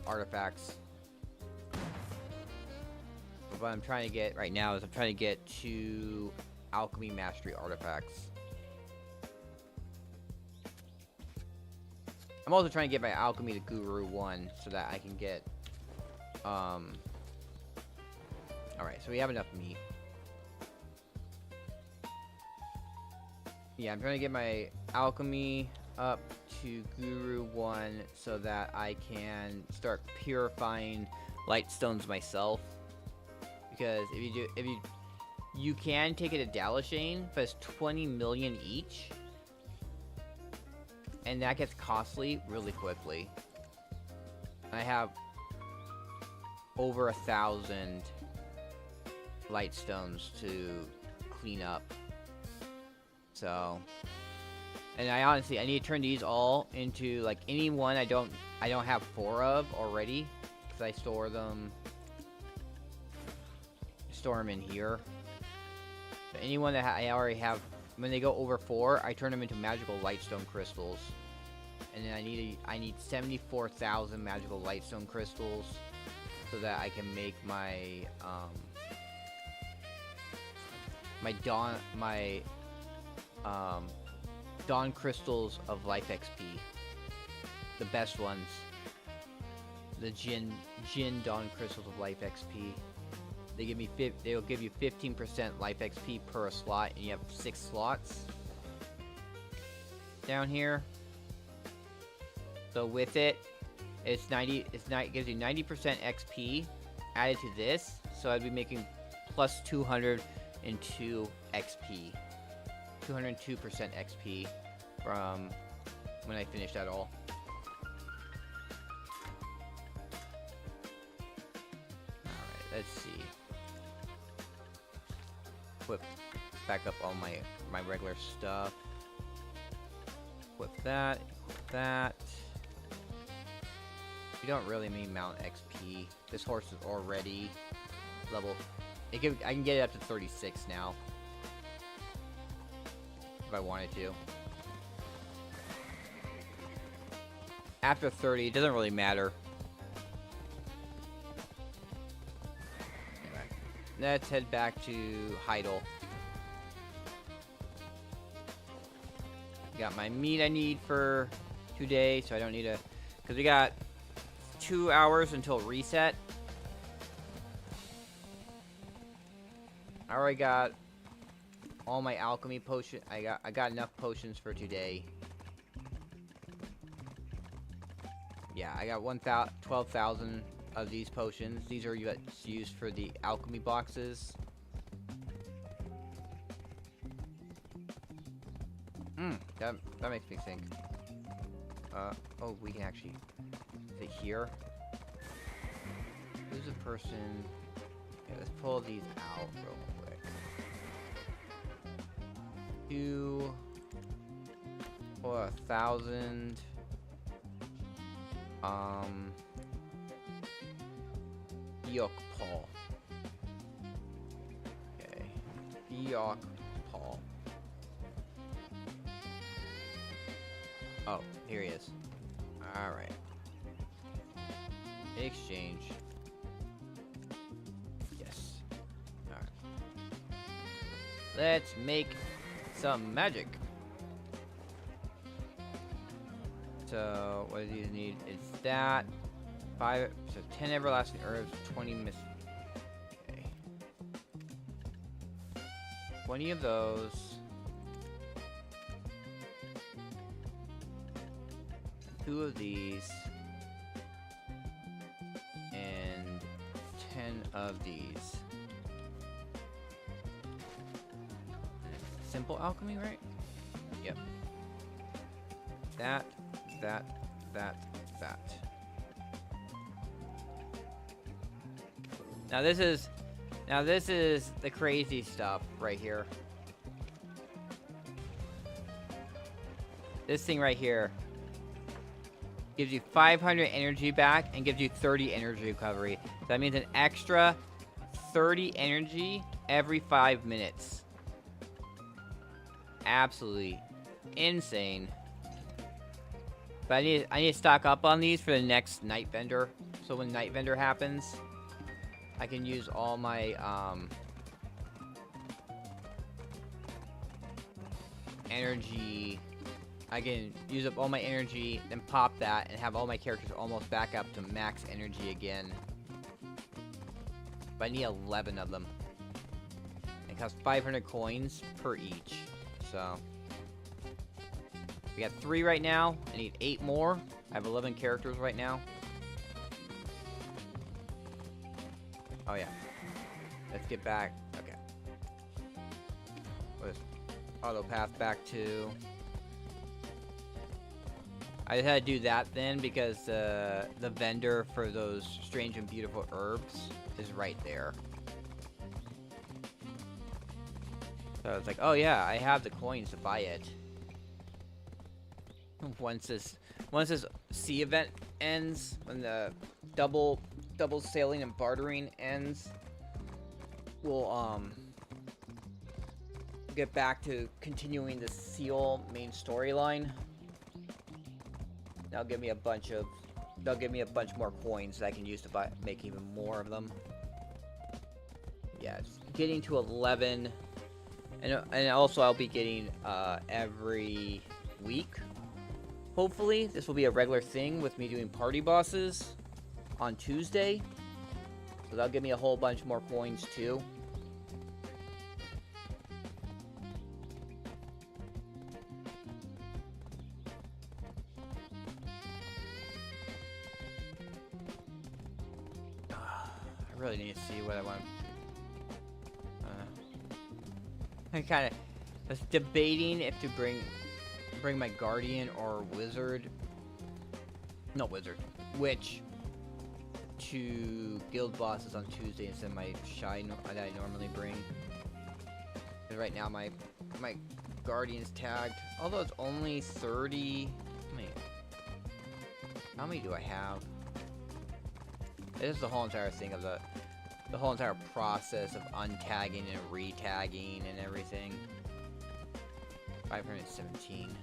artifacts. But what I'm trying to get right now is I'm trying to get 2 alchemy mastery artifacts. I'm also trying to get my alchemy to Guru 1 so that I can get alright, so we have enough meat. Yeah, I'm trying to get my alchemy up to Guru 1 so that I can start purifying light stones myself. Because if you can take it to Dalashane, but it's 20 million each. And that gets costly really quickly. I have over 1,000 light stones to clean up. So, and I need to turn these all into, like, any one I don't have 4 of already, because I store them in here. But anyone that I already have, when they go over 4, I turn them into magical lightstone crystals. And then I need 74,000 magical lightstone crystals so that I can make my Dawn crystals of life XP. The best ones. The Jin Dawn crystals of life XP. They'll give you 15% life XP per slot, and you have 6 slots down here. So with it, it gives you 90% XP added to this. So I'd be making plus 200 202 XP. 202% XP from when I finished that all. Alright, let's see. Equip back up all my regular stuff. Equip that, equip that. You don't really need Mount XP. This horse is already level. I can get it up to 36 now. If I wanted to. After 30, it doesn't really matter. Anyway, let's head back to Heidel. Got my meat I need for today, so I don't need to... Because we got 2 hours until reset. I already got all my alchemy potion. I got enough potions for today. Yeah, I got 12,000 of these potions. These are used for the alchemy boxes. That makes me think. Oh, we can actually... Is it here? Who's the person... Okay, let's pull these out real quick. For 1,000. Yuck Paul. Okay. Yuck Paul. Oh, here he is. Alright. Exchange. Yes. Alright. Let's make some magic. So, what do you need? It's that. 10 everlasting herbs, 20 mist. Okay. 20 of those. 2 of these. And 10 of these. Simple alchemy, right? Yep. That. Now this is the crazy stuff right here. This thing right here gives you 500 energy back and gives you 30 energy recovery. That means an extra 30 energy every 5 minutes. Absolutely insane. But I need to stock up on these for the next night vendor. So when night vendor happens, I can use all my energy. I can use up all my energy, then pop that, and have all my characters almost back up to max energy again. But I need 11 of them. It costs 500 coins per each. So we got 3 right now. I need 8 more. I have 11 characters right now. Oh yeah. Let's get back. Okay. Let's auto path back to... I just had to do that then because the vendor for those strange and beautiful herbs is right there. So it's like, oh yeah, I have the coins to buy it. Once this sea event ends, when the double sailing and bartering ends, we'll get back to continuing the seal main storyline. They'll give me a bunch more coins that I can use to make even more of them. Yeah, it's getting to 11, and also I'll be getting every week. Hopefully, this will be a regular thing with me doing party bosses on Tuesday. So that'll give me a whole bunch more coins too. I really need to see what I want. I kind of was debating if to bring my guardian or wizard. No, wizard. Witch to guild bosses on Tuesday instead of my shy that I normally bring. Because right now my guardian's tagged. Although it's only 30. How many do I have? This is the whole entire thing of the whole entire process of untagging and retagging and everything. 517.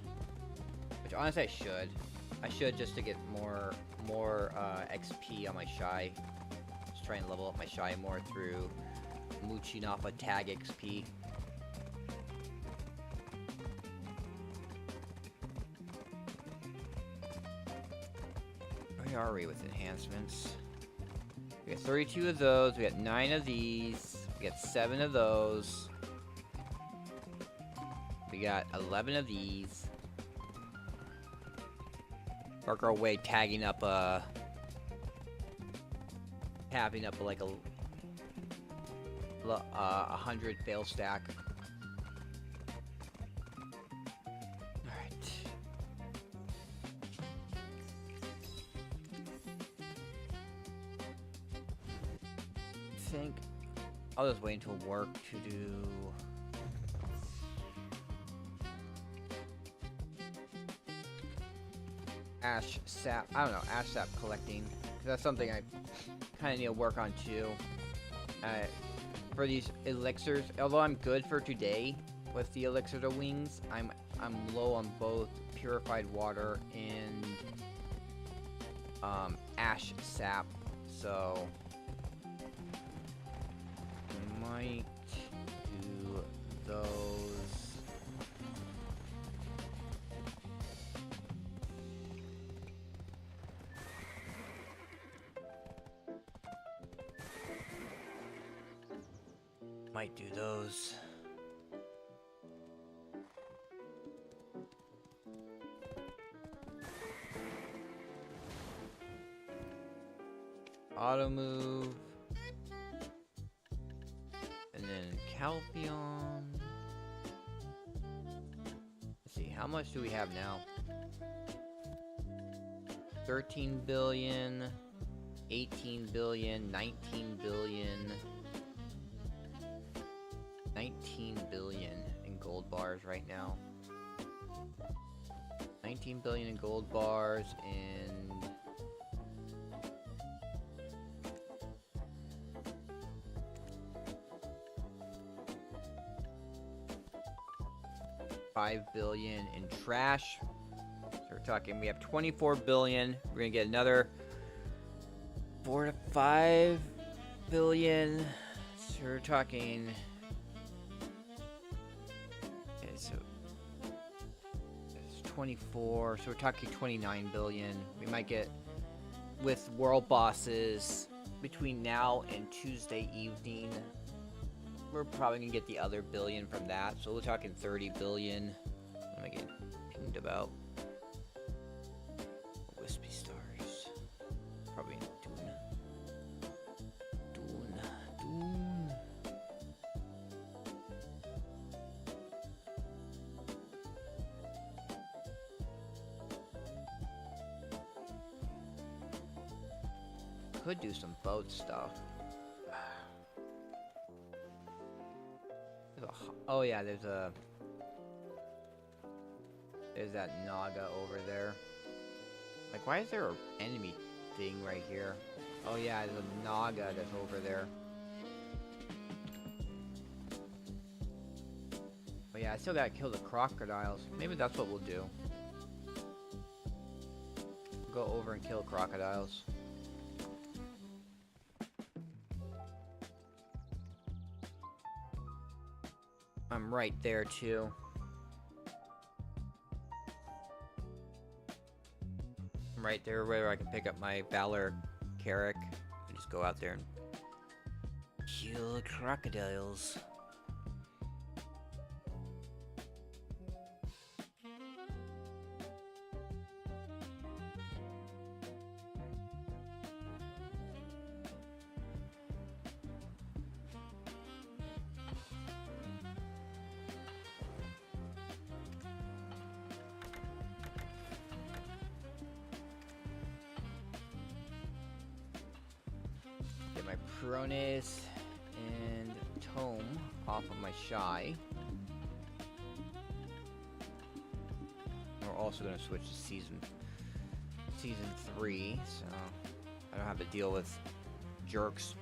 Which honestly I should just to get more XP on my shy. Just try and level up my shy more through mooching off a tag XP. Where are we with enhancements? We got 32 of those, we got 9 of these, we got 7 of those. We got 11 of these. Work our way tagging up like a 100 fail stack. Alright. I think I'll just wait until work to do ash sap. I don't know, ash sap collecting. 'Cause that's something I kind of need to work on too. For these elixirs, although I'm good for today with the elixir to wings, I'm low on both purified water and ash sap. So I might do those. Might do those. Auto move. And then Calpion. Let's see, how much do we have now? 13 billion, 18 billion, 19 billion. 19 billion in gold bars right now. 19 billion in gold bars and 5 billion in trash. So we're talking, we have 24 billion. We're gonna get another 4 to 5 billion. So we're talking. Okay, so it's 24. So we're talking 29 billion. We might get, with world bosses between now and Tuesday evening, we're probably gonna get the other billion from that. So we're talking 30 billion. What am I getting pinged about? Wispy stars. Probably Dune. Could do some boat stuff. Oh yeah, there's that Naga over there. Like, why is there an enemy thing right here? Oh yeah, there's a Naga that's over there. But yeah, I still gotta kill the crocodiles. Maybe that's what we'll do. Go over and kill crocodiles. I'm right there too. I'm right there where I can pick up my Valor Carrick and just go out there and kill crocodiles. Coronis and Tome off of my Shy. We're also going to switch to season 3, so I don't have to deal with jerks.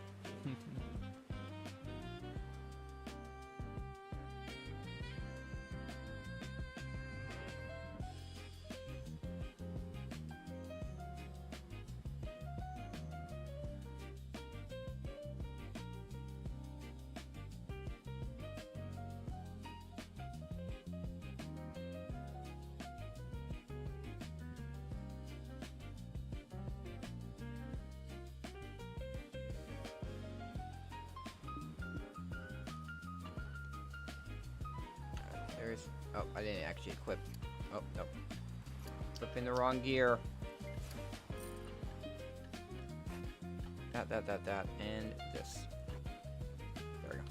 Oh, I didn't actually equip. Oh, no. Flipping the wrong gear. That, and this. There we go.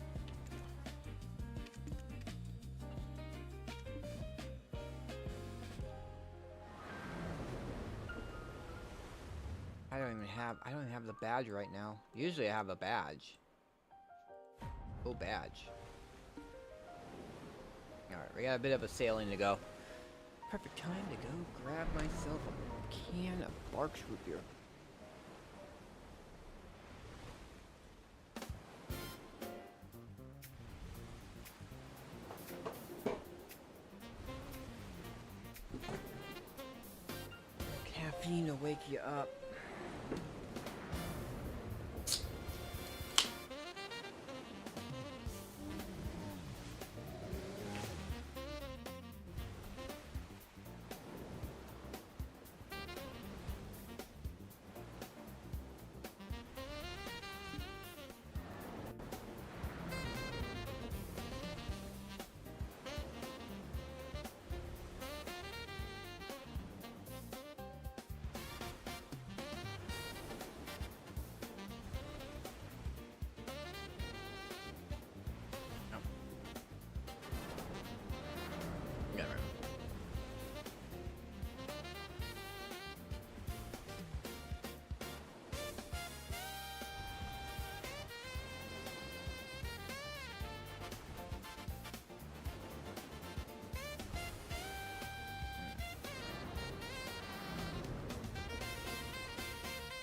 I don't even have the badge right now. Usually I have a badge. Oh, badge. Alright, we got a bit of a sailing to go. Perfect time to go grab myself a can of Barks root beer. Caffeine to wake you up.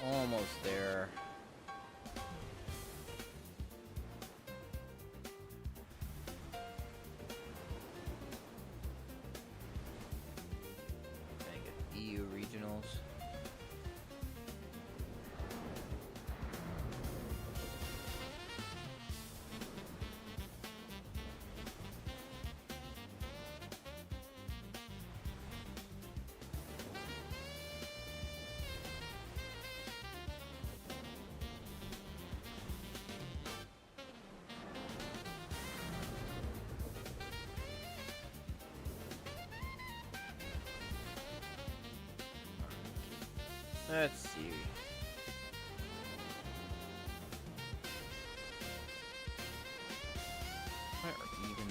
Almost there. Trying to get EU regionals. Let's see. Or even.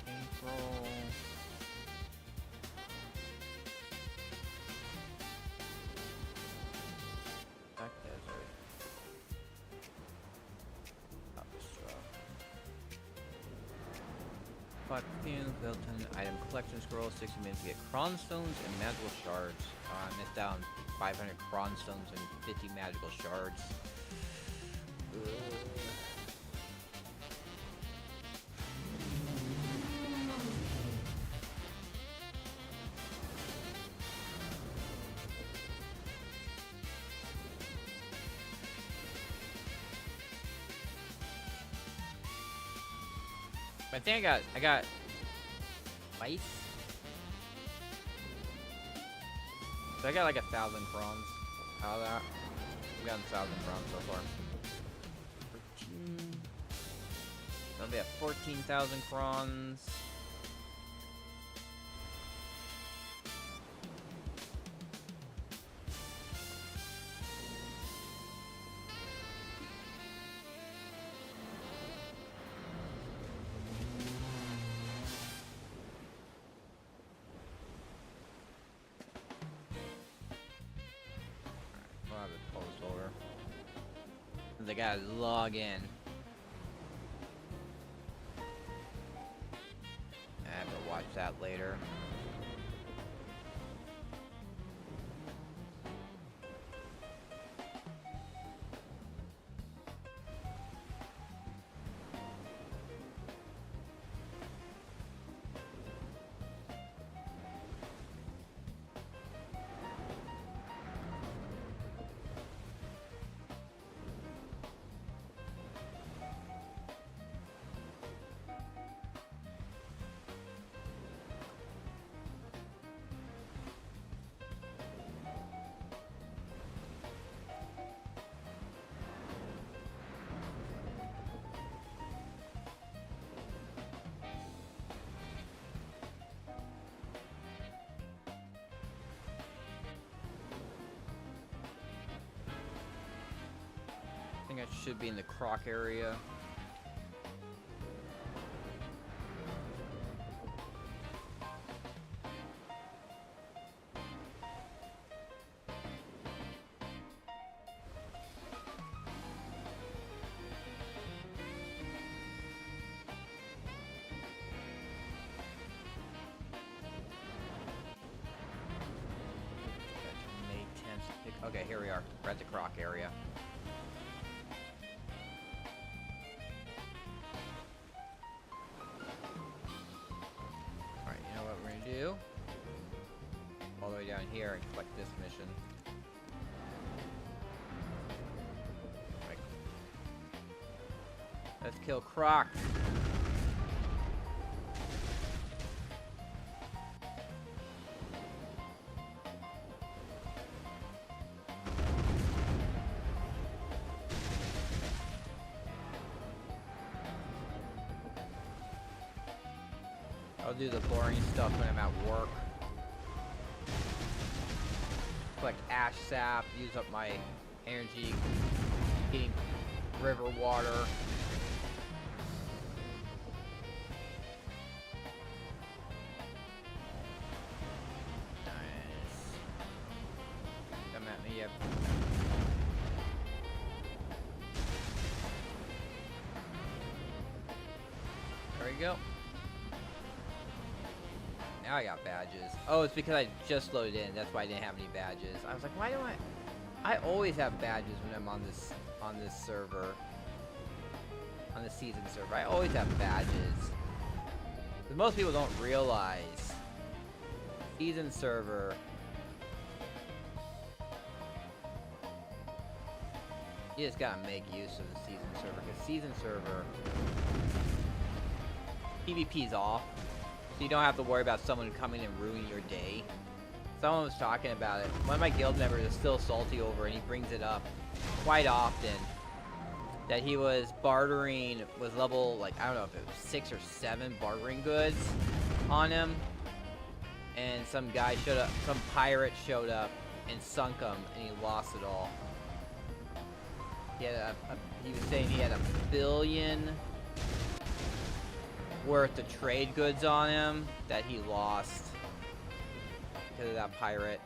April. Back desert. Plot continues, built an item collection scroll, 60 minutes to get cronstones and magical shards. I missed out on 500 cronstones and 50 magical shards. I think I got ice. So I got like 1,000 crons out of that. I've gotten 1,000 crons so far. 14. That'll be at 14,000 crons. I gotta log in. I have to watch that later. I think I should be in the croc area. May 10th. Okay, here we are. We're at the croc area. Do all the way down here and collect this mission. Right. Let's kill Croc. I'll do the boring stuff when I'm at work. Collect ash sap, use up my energy, getting river water. Nice. Come at me, yep. There we go. Now I got badges. Oh, it's because I just loaded in. That's why I didn't have any badges. I was like, why do I always have badges when I'm on this server. On the season server. I always have badges. But most people don't realize season server. You just gotta make use of the season server, because season server PvP's off. So you don't have to worry about someone coming and ruining your day. Someone was talking about it. One of my guild members is still salty over it, and he brings it up quite often. That he was bartering with level, like, I don't know if it was 6 or 7 bartering goods on him. And some guy showed up, some pirate showed up and sunk him, and he lost it all. He had he was saying he had $1 billion worth of trade goods on him that he lost because of that pirate.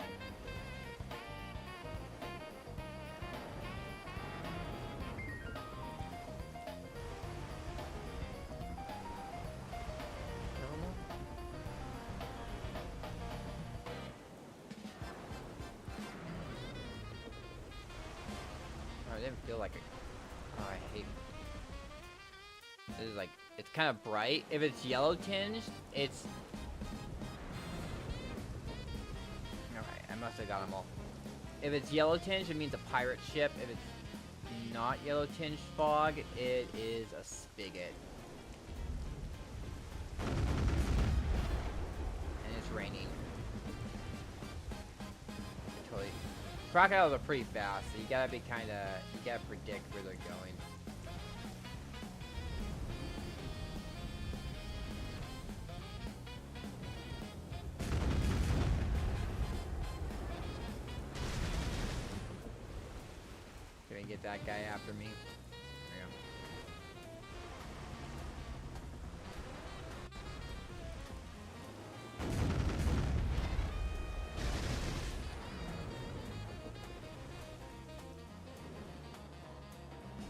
Oh, I didn't feel like it. Oh, I hate. This is like, it's kind of bright. If it's yellow tinged, it's... Alright, I must have got them all. If it's yellow tinged, it means a pirate ship. If it's not yellow tinged fog, it is a spigot. And it's raining. Totally. Crocodiles are pretty fast, so you gotta be kinda, you gotta predict where they're going. Get that guy after me. There we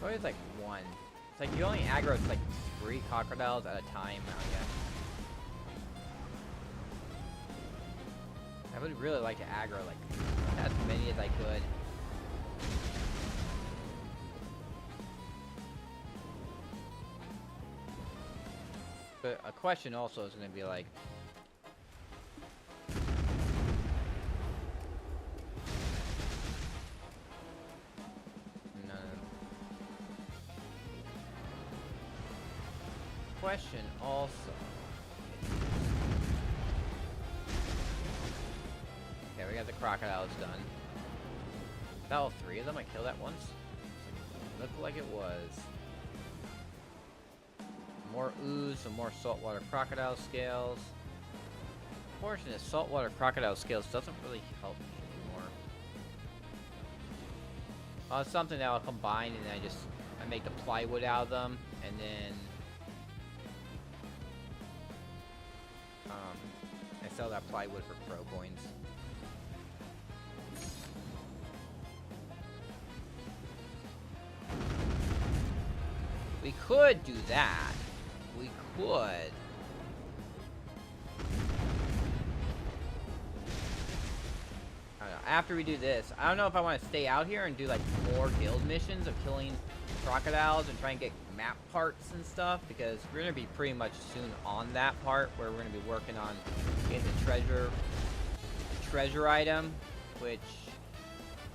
go. Always like one. It's like you only aggro like 3 crocodiles at a time, I guess. I would really like to aggro like as many as I could. But a question also is going to be like, no. Question also. Okay, we got the crocodiles done. Is that all 3 of them I killed at once? Looked like it was. More ooze, some more saltwater crocodile scales. Unfortunately, saltwater crocodile scales doesn't really help me anymore. It's something that I'll combine and I make the plywood out of them, and then I sell that plywood for pro coins. We could do that. We could. I don't know. After we do this, I don't know if I want to stay out here and do like more guild missions of killing crocodiles and try and get map parts and stuff, because we're gonna be pretty much soon on that part where we're gonna be working on getting the treasure item, which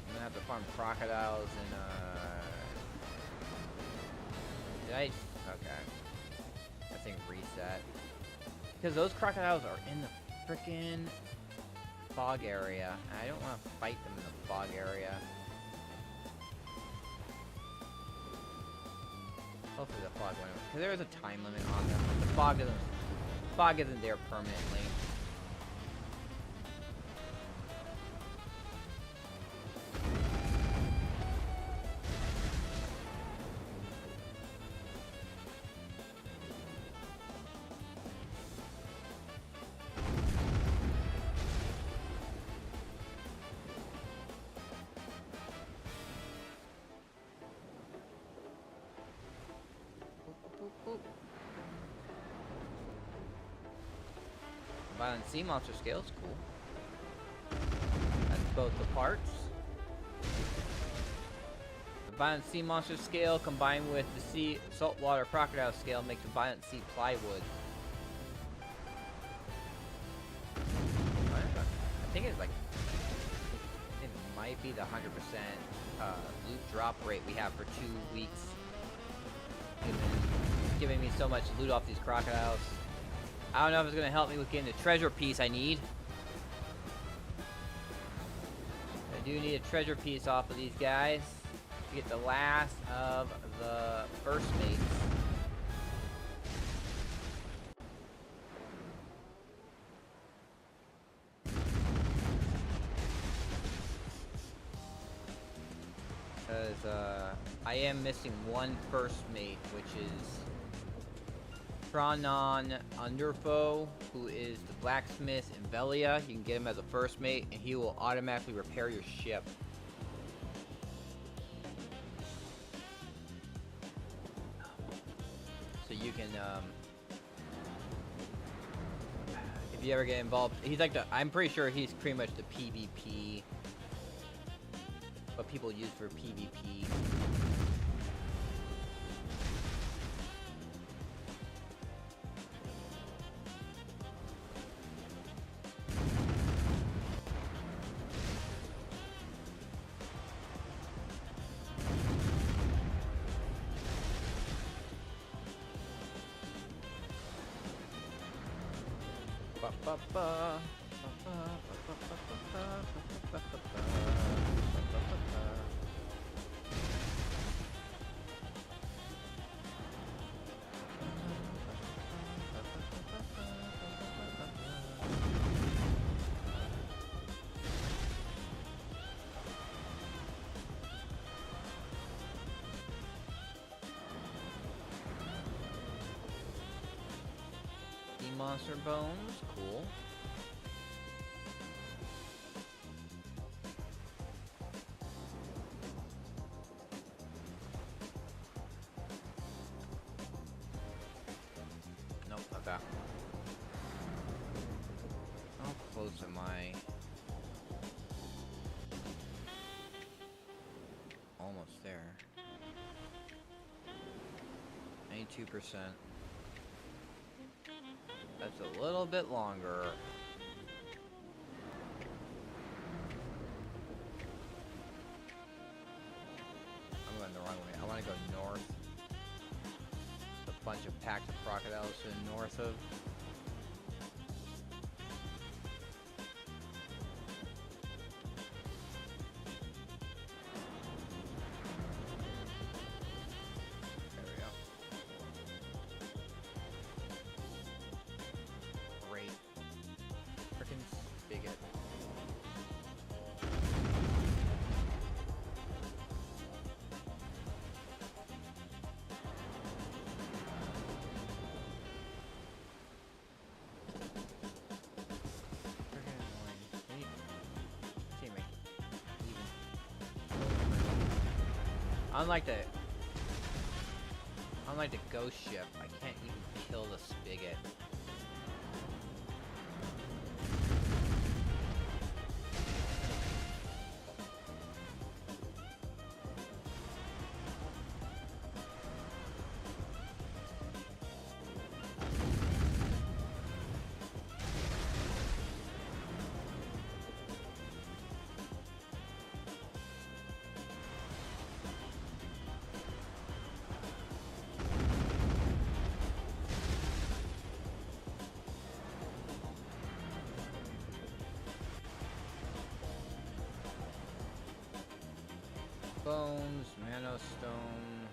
I'm gonna have to farm crocodiles and did I? Okay. That thing reset. Because those crocodiles are in the frickin' fog area. And I don't want to fight them in the fog area. Hopefully the fog went away. Because there is a time limit on them. The fog isn't there permanently. Violent sea monster scale is cool. That's both the parts. The violent sea monster scale combined with the saltwater crocodile scale makes a violent sea plywood. I think it's like, it might be the 100% loot drop rate we have for 2 weeks. Giving me so much loot off these crocodiles. I don't know if it's gonna help me with getting the treasure piece I need. I do need a treasure piece off of these guys to get the last of the first mates. Because I am missing one first mate, which is Tronon Underfoe, who is the blacksmith in Velia. You can get him as a first mate, and he will automatically repair your ship. So you can, if you ever get involved, he's like I'm pretty sure he's pretty much the PvP, what people use for PvP. Monster bones, cool. that. How close am I? Almost there. 92%. That's a little bit longer. I'm going the wrong way. I want to go north. A bunch of packs of crocodiles to the north of. Unlike the ghost ship, I can't even kill the spigot. Bones, mana stone.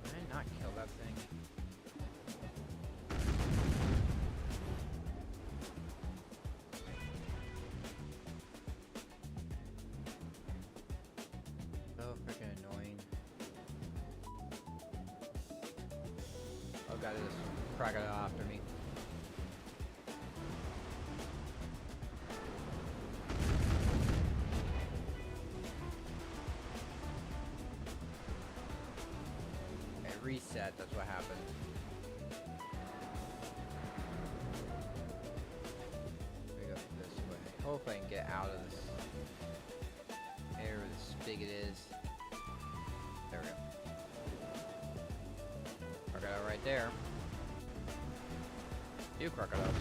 Did I not kill that thing? So freaking annoying. Oh god, there's a crocodile after me. Reset, that's what happened. We go this way. Hopefully I can get out of this area where the spigot is. There we go. Crocodile right there. Two crocodiles.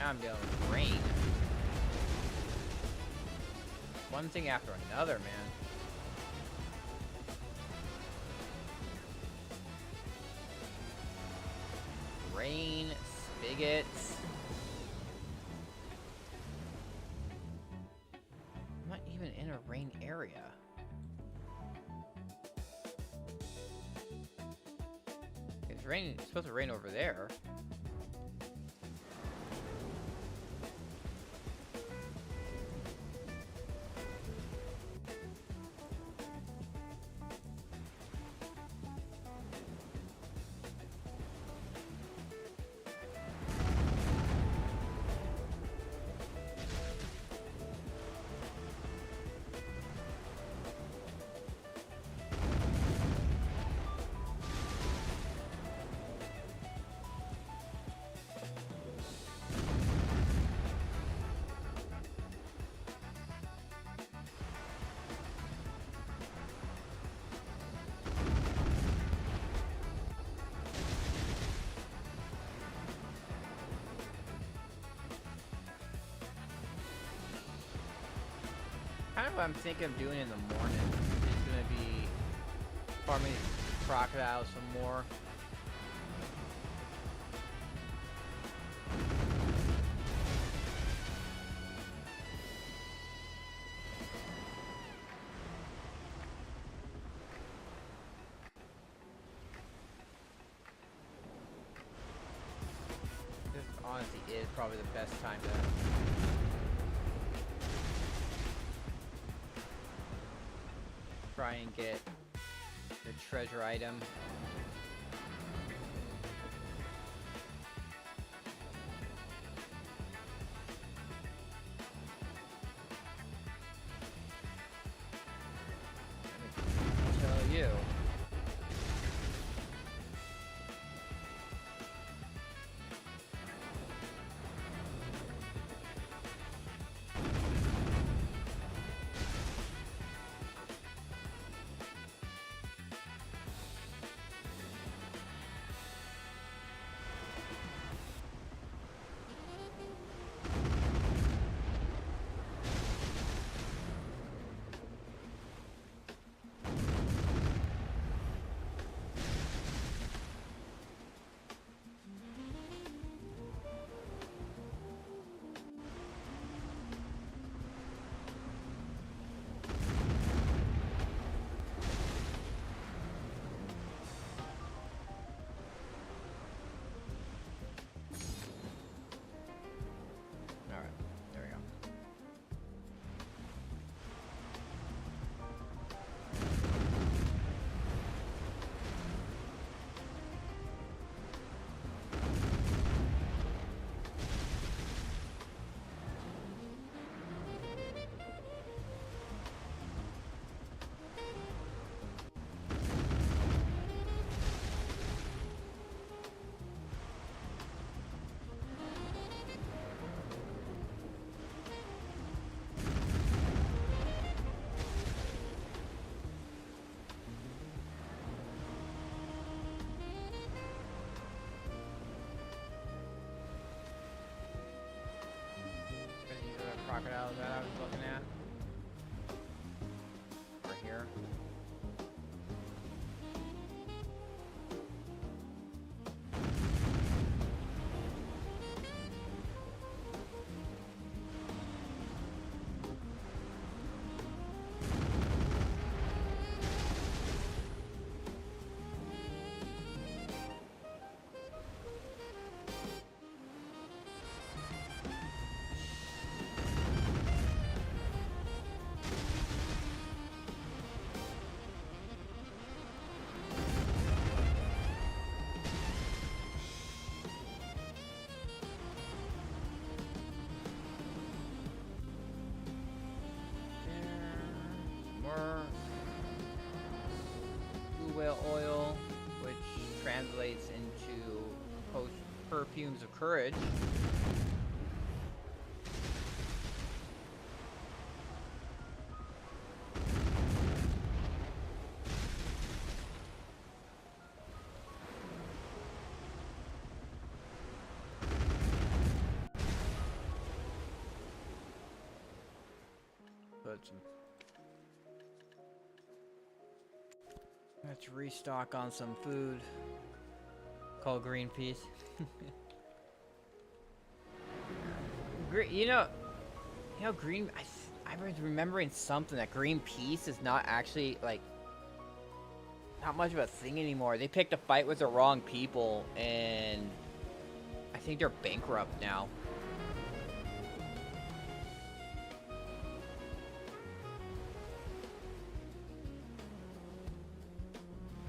I'm dealing with rain. One thing after another, man. Rain, spigots. I'm not even in a rain area. It's supposed to rain over there. Kind of what I'm thinking of doing in the morning is gonna be farming crocodiles some more. This honestly is probably the best time to try and get the treasure item. Tell you. Crocodile that I was looking at. Right here. Blue whale oil, which translates into perfumes of courage. Let's restock on some food. Call Greenpeace. You know, I was remembering something that Greenpeace is not actually like not much of a thing anymore. They picked a fight with the wrong people, and I think they're bankrupt now.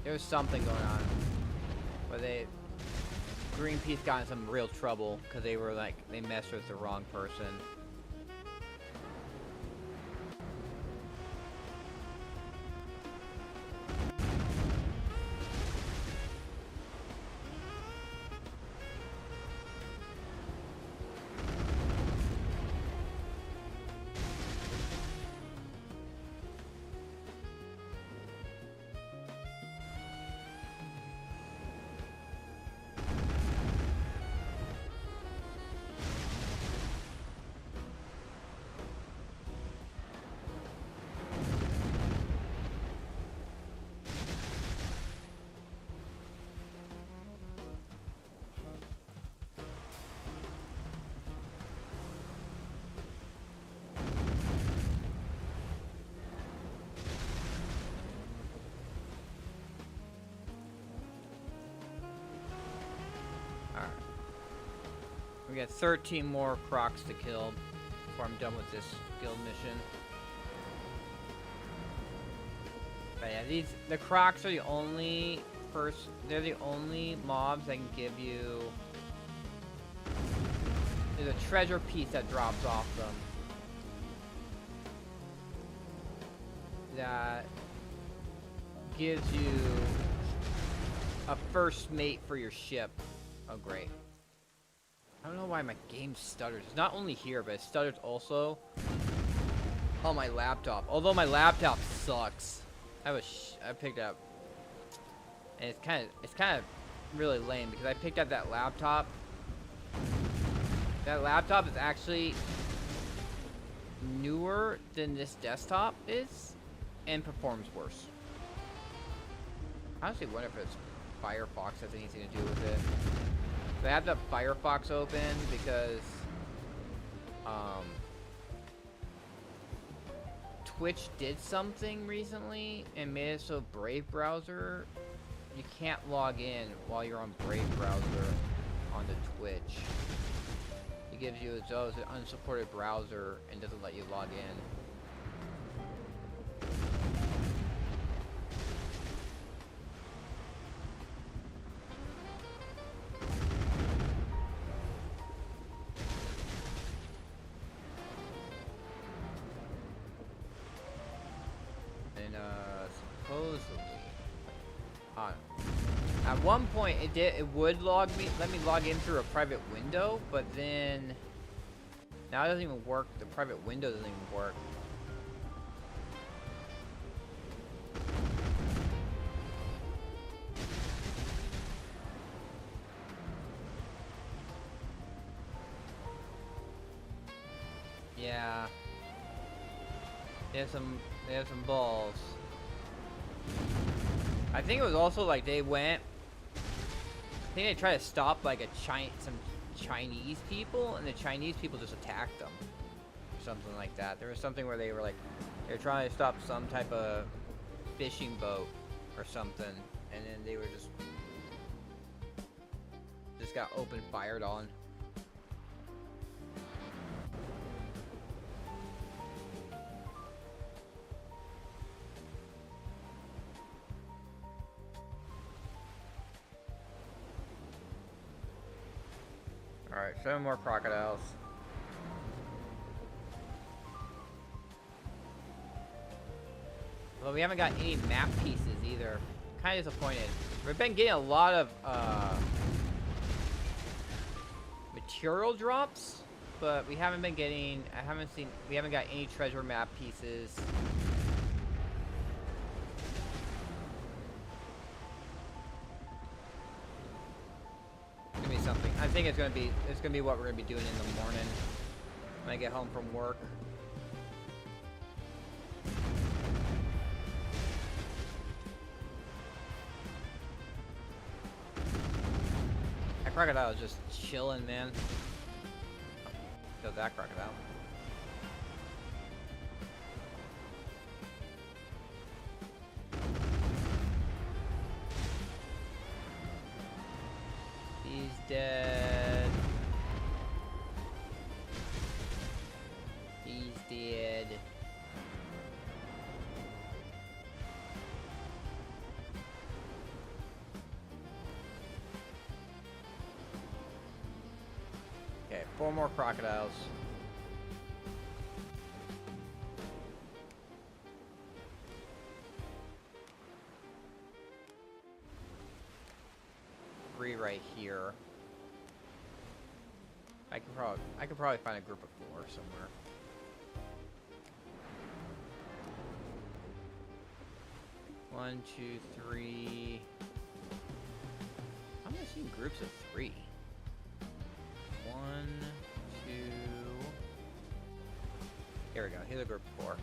There was something going on where Greenpeace got in some real trouble because they messed with the wrong person. We got 13 more crocs to kill before I'm done with this guild mission. But yeah, the Crocs are the only they're the only mobs that can give you. There's a treasure piece that drops off them. That gives you a first mate for your ship. Oh, great. I don't know why my game stutters. It's not only here, but it stutters also on my laptop. Although my laptop sucks. I picked up, and it's kind of really lame because I picked up that laptop. That laptop is actually newer than this desktop is, and performs worse. I honestly wonder if it's Firefox has anything to do with it. So I have the Firefox open because Twitch did something recently and made it so Brave browser, you can't log in while you're on Brave browser onto Twitch. It gives you it's an unsupported browser and doesn't let you log in. At one point, it would let me log in through a private window, but then now it doesn't even work. The private window doesn't even work. Yeah, they have some balls. I think it was also like they went. I think they tried to stop like some Chinese people, and the Chinese people just attacked them, or something like that. There was something where they were trying to stop some type of fishing boat or something, and then they were just got open fired on. Alright, 7 more crocodiles. Well, we haven't got any map pieces either. Kind of disappointed. We've been getting a lot of material drops, but we haven't been getting. We haven't got any treasure map pieces. Something. I think it's gonna be what we're gonna be doing in the morning when I get home from work. That crocodile is just chilling, man. Killed that crocodile. He's dead. He's dead. Okay, 4 more crocodiles. Right here. I could probably find a group of 4 somewhere. One, 2, 3. I'm gonna see groups of 3. 1, 2. Here we go. Here's a group of 4.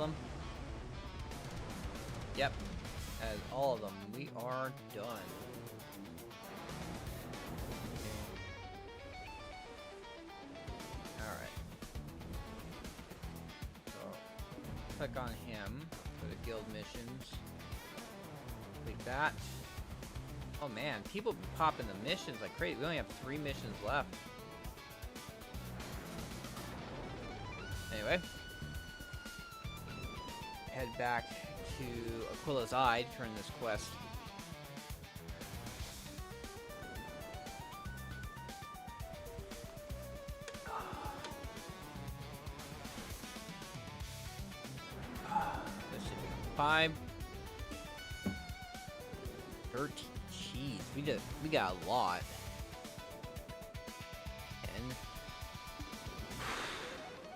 of them? Yep. That is all of them. We are done. Alright. So, click on him. Go to guild missions. Click that. Oh man, people popping the missions like crazy. We only have 3 missions left. Anyway. Head back to Aquila's Eye to turn this quest. This should be 5. 13. Jeez, we got a lot. 10.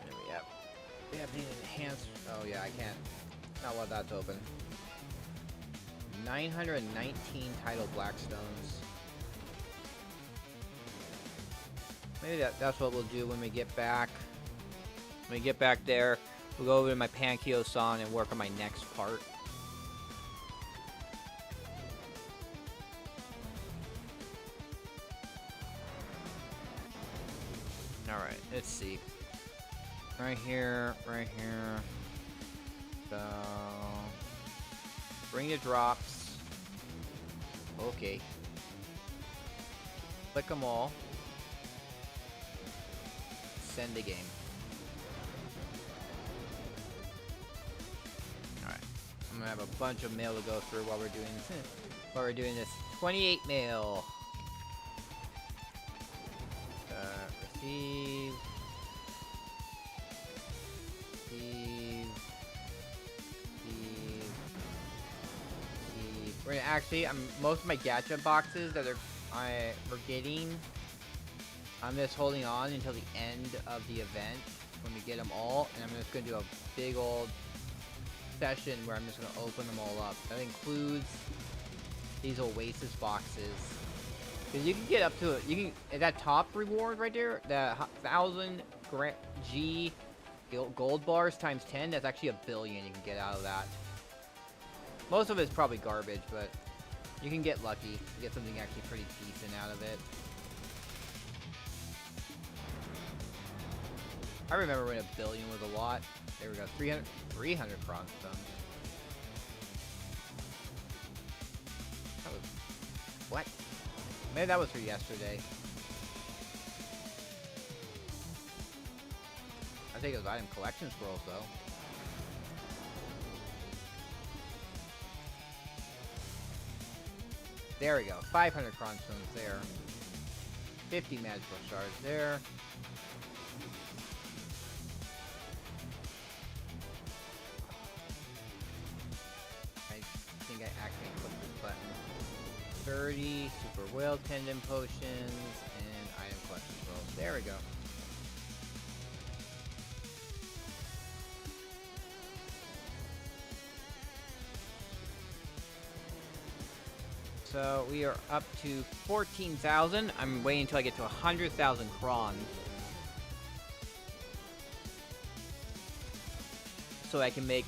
There we have. We have the enhanced. Oh yeah, I can't. Not while that's open. 919 tidal blackstones. Maybe that's what we'll do when we get back. When we get back there, we'll go over to my Pankyo song and work on my next part. Alright, let's see. Right here, right here. So, bring the drops. Okay. Click them all. Send the game. Alright. I'm gonna have a bunch of mail to go through while we're doing this. While we're doing this. 28 mail. Receive. We're gonna actually, most of my gacha boxes that we're getting, I'm just holding on until the end of the event when we get them all, and I'm just gonna do a big old session where I'm just gonna open them all up. That includes these Oasis boxes. Cause you can get up to that top reward right there, the 1,000 G gold bars times 10. That's actually $1 billion you can get out of that. Most of it's probably garbage, but you can get lucky to get something actually pretty decent out of it. I remember when $1 billion was a lot. There we go, 300 crons done. That was what? Maybe that was for yesterday. I think it was item collection scrolls though. There we go. 500 cron stones there. 50 magical shards there. I think I actually clicked this button. 30 super whale tendon potions and item collection scrolls. There we go. So we are up to 14,000. I'm waiting until I get to 100,000 crons. So I can make...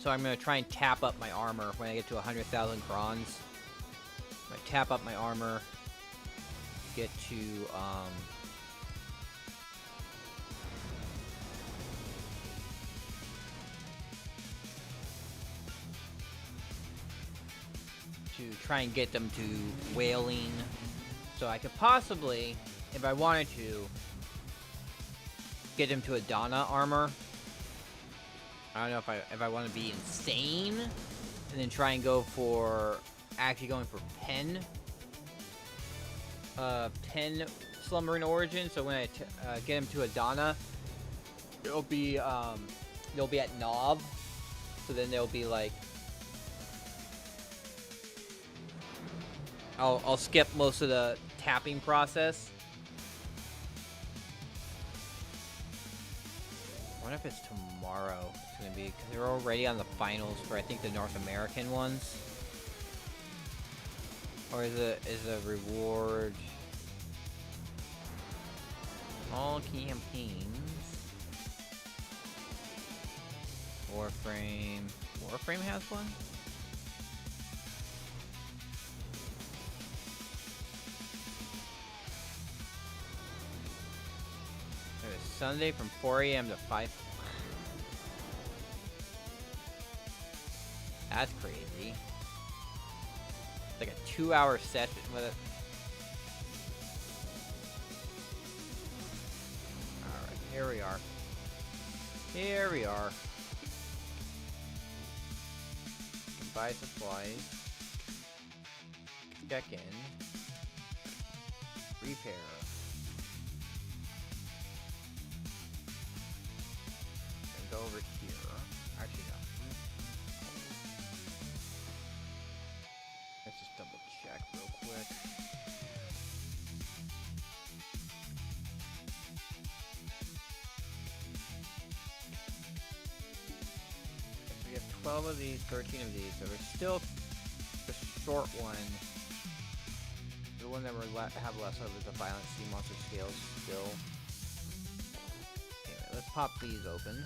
So I'm going to try and tap up my armor when I get to 100,000 crons. I tap up my armor. Get to... to try and get them to whaling, so I could possibly, if I wanted to, get them to Adana armor. I don't know if I want to be insane and then try and go for actually going for Pen Slumbering Origin. So when I get them to Adana, they'll be at Nob, so then they'll be like. I'll skip most of the tapping process. I wonder if it's tomorrow it's gonna be, because they're already on the finals for I think the North American ones. Or is the reward all campaigns? Warframe. Warframe has one? There's Sunday from 4 a.m. to 5. That's crazy. Like a 2-hour session with it. Alright, here we are. Here we are. Buy supplies. Check in. Repair. And go over here. Actually, no. Let's just double check real quick. We have 12 of these, 13 of these, so we're still the short one. The one that we have less of is the violent sea monster scales still. Anyway, let's pop these open.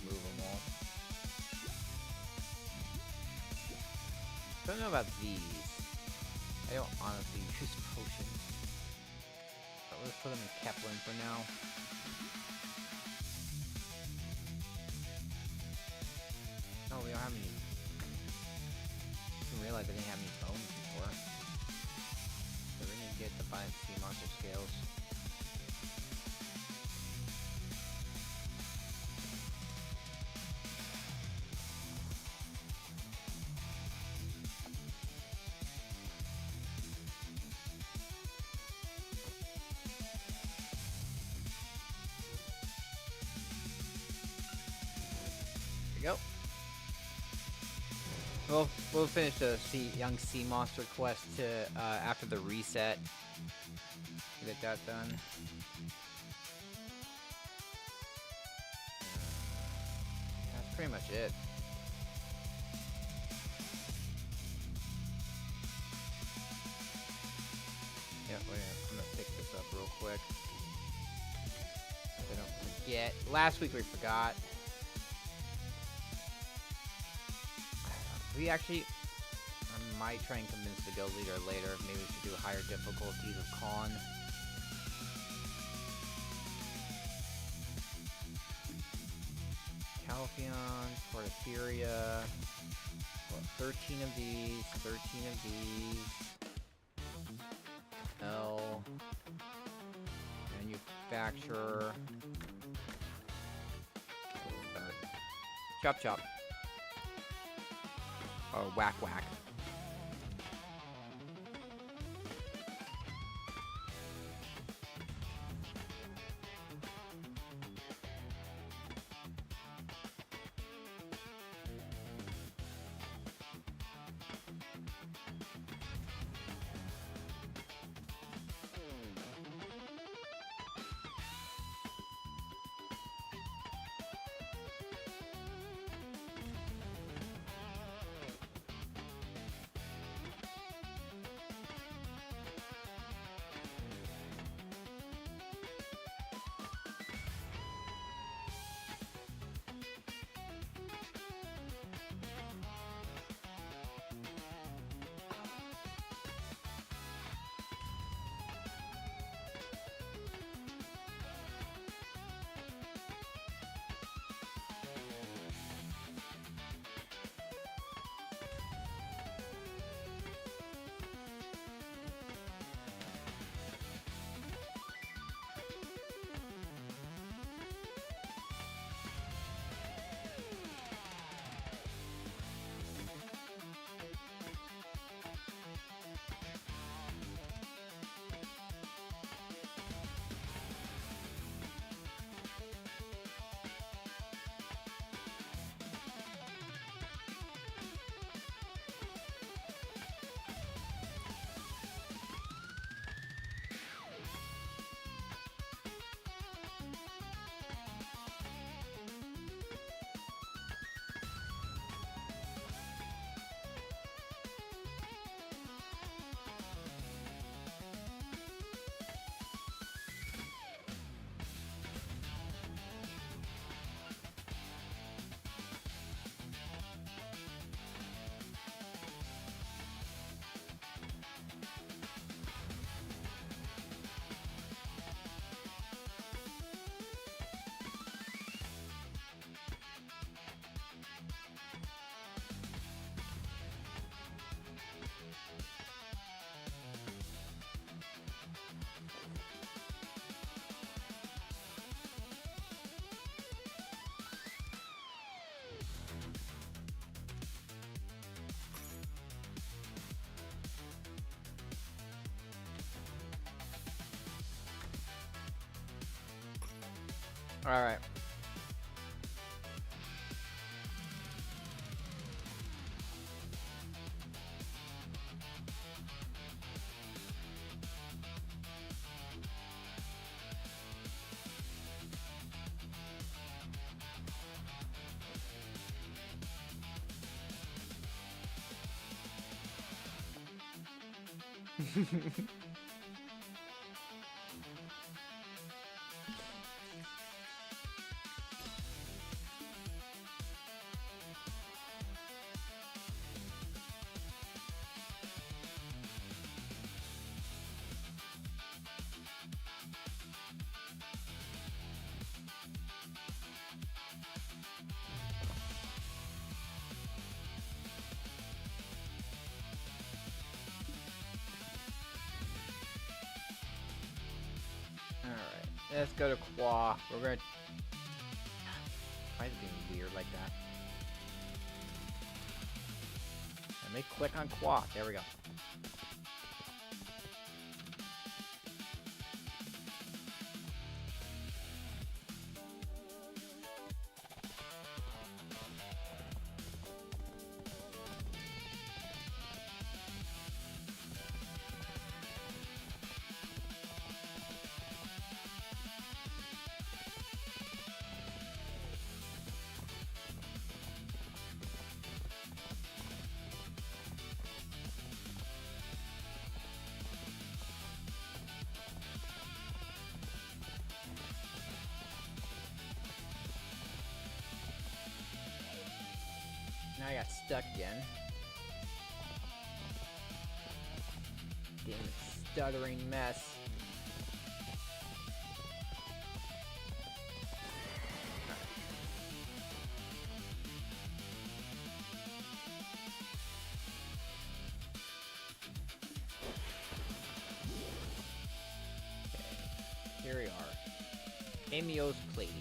Move them all. Don't know about these. I don't honestly use potions. But let's put them in Kepler for now. Oh, we don't have any. I didn't realize I didn't have any bones before. So we're gonna get the violent sea monster scales. Go. We'll finish the young sea monster quest to after the reset. Get that done. That's pretty much it. Yeah, I'm gonna pick this up real quick. So I don't forget. Last week we forgot. We actually, I might try and convince the guild leader later. Maybe we should do higher difficulties of Con. Calpheon, Porphyria. What, 13 of these, 13 of these. L. Manufacturer. Chop chop. Or whack whack. Alright. Alright, let's go to Qua. We're gonna... Why is it being weird like that? Let me click on Qua. There we go. Now I got stuck again. Damn stuttering mess. Okay, here we are. Amio's plating.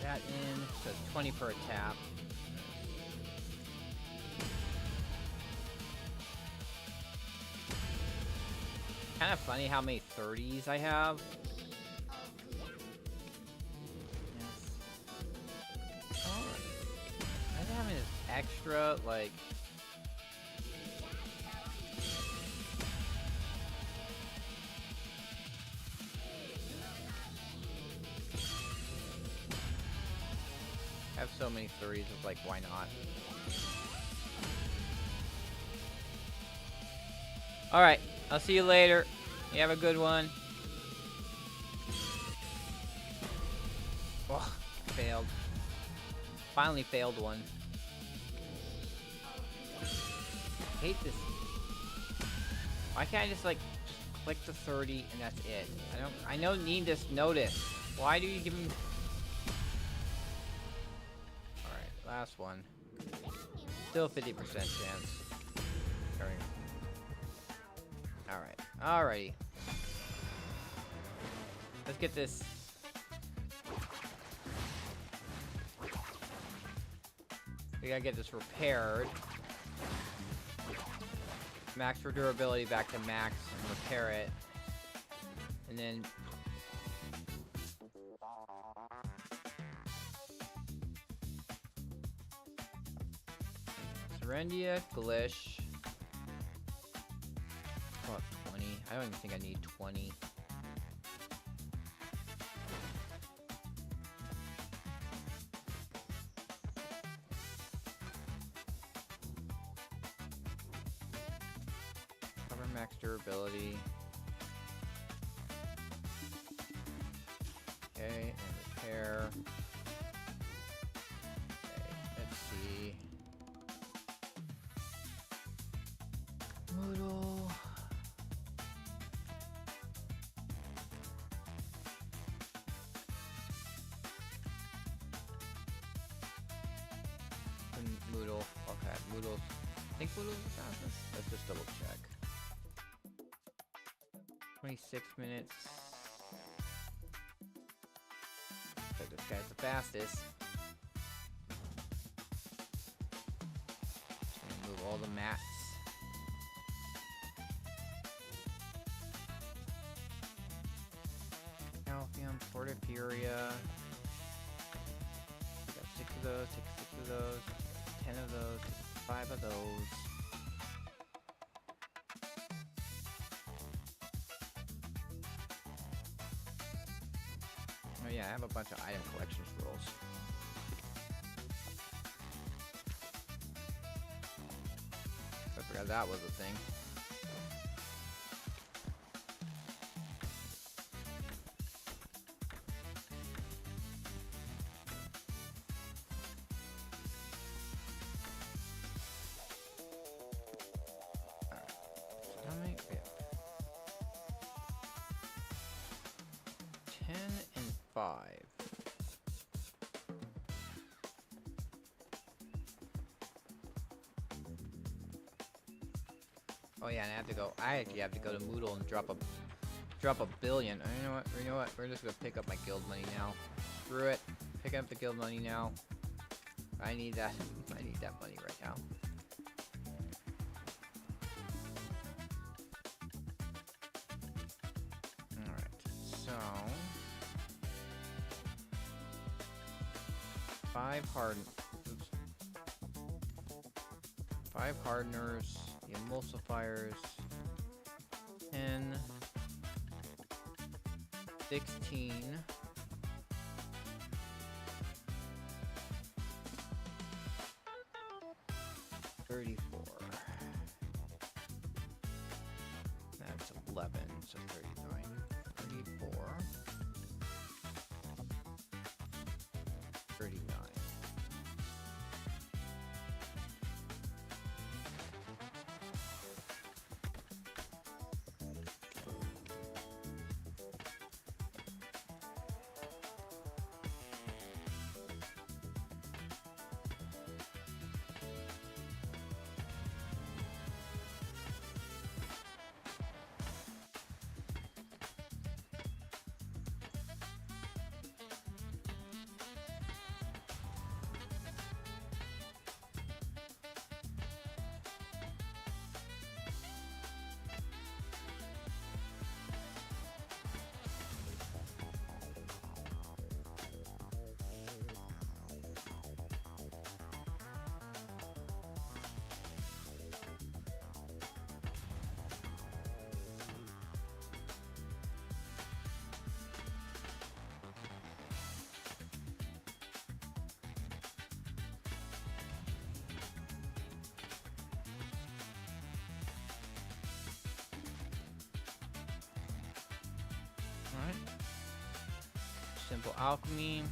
That in, so 20 per tap. Kind of funny how many 30s I have. Yes. Oh, I'm having this extra, like... I have so many 30s, it's like, why not? Alright, I'll see you later. You have a good one. Oh, failed. Finally failed one. I hate this. Why can't I just, like, just click the 30 and that's it? I don't need this notice. Why do you give me... Last one. Still 50% chance. Alright. Alrighty. Let's get this. We gotta get this repaired. Max for durability back to max and repair it. And then... Serendia, Glish. About 20. I don't even think I need 20. Cover max durability. Okay, and repair. Okay, let's see. Moodle. Moodle. Okay, Moodle's. I think Moodle's the fastest. Let's just double check. 26 minutes. So this guy's the fastest. Just gonna move all the mats. Calcium, Porphyria. Got 6 of those, take 6 of those, 10 of those, 5 of those. Oh yeah, I have a bunch of item collection scrolls. I forgot that was a thing. Alright. 10 and 5. Oh yeah, and I actually have to go to Moodle and drop a billion. You know what? We're just gonna pick up my guild money now. Screw it. Pick up the guild money now. I need that. I need that money right now. Alright, so 5 hardeners, the emulsifiers, 10, 16, 34. That's 11, so 39. 34. 39. Alright. Simple alchemy.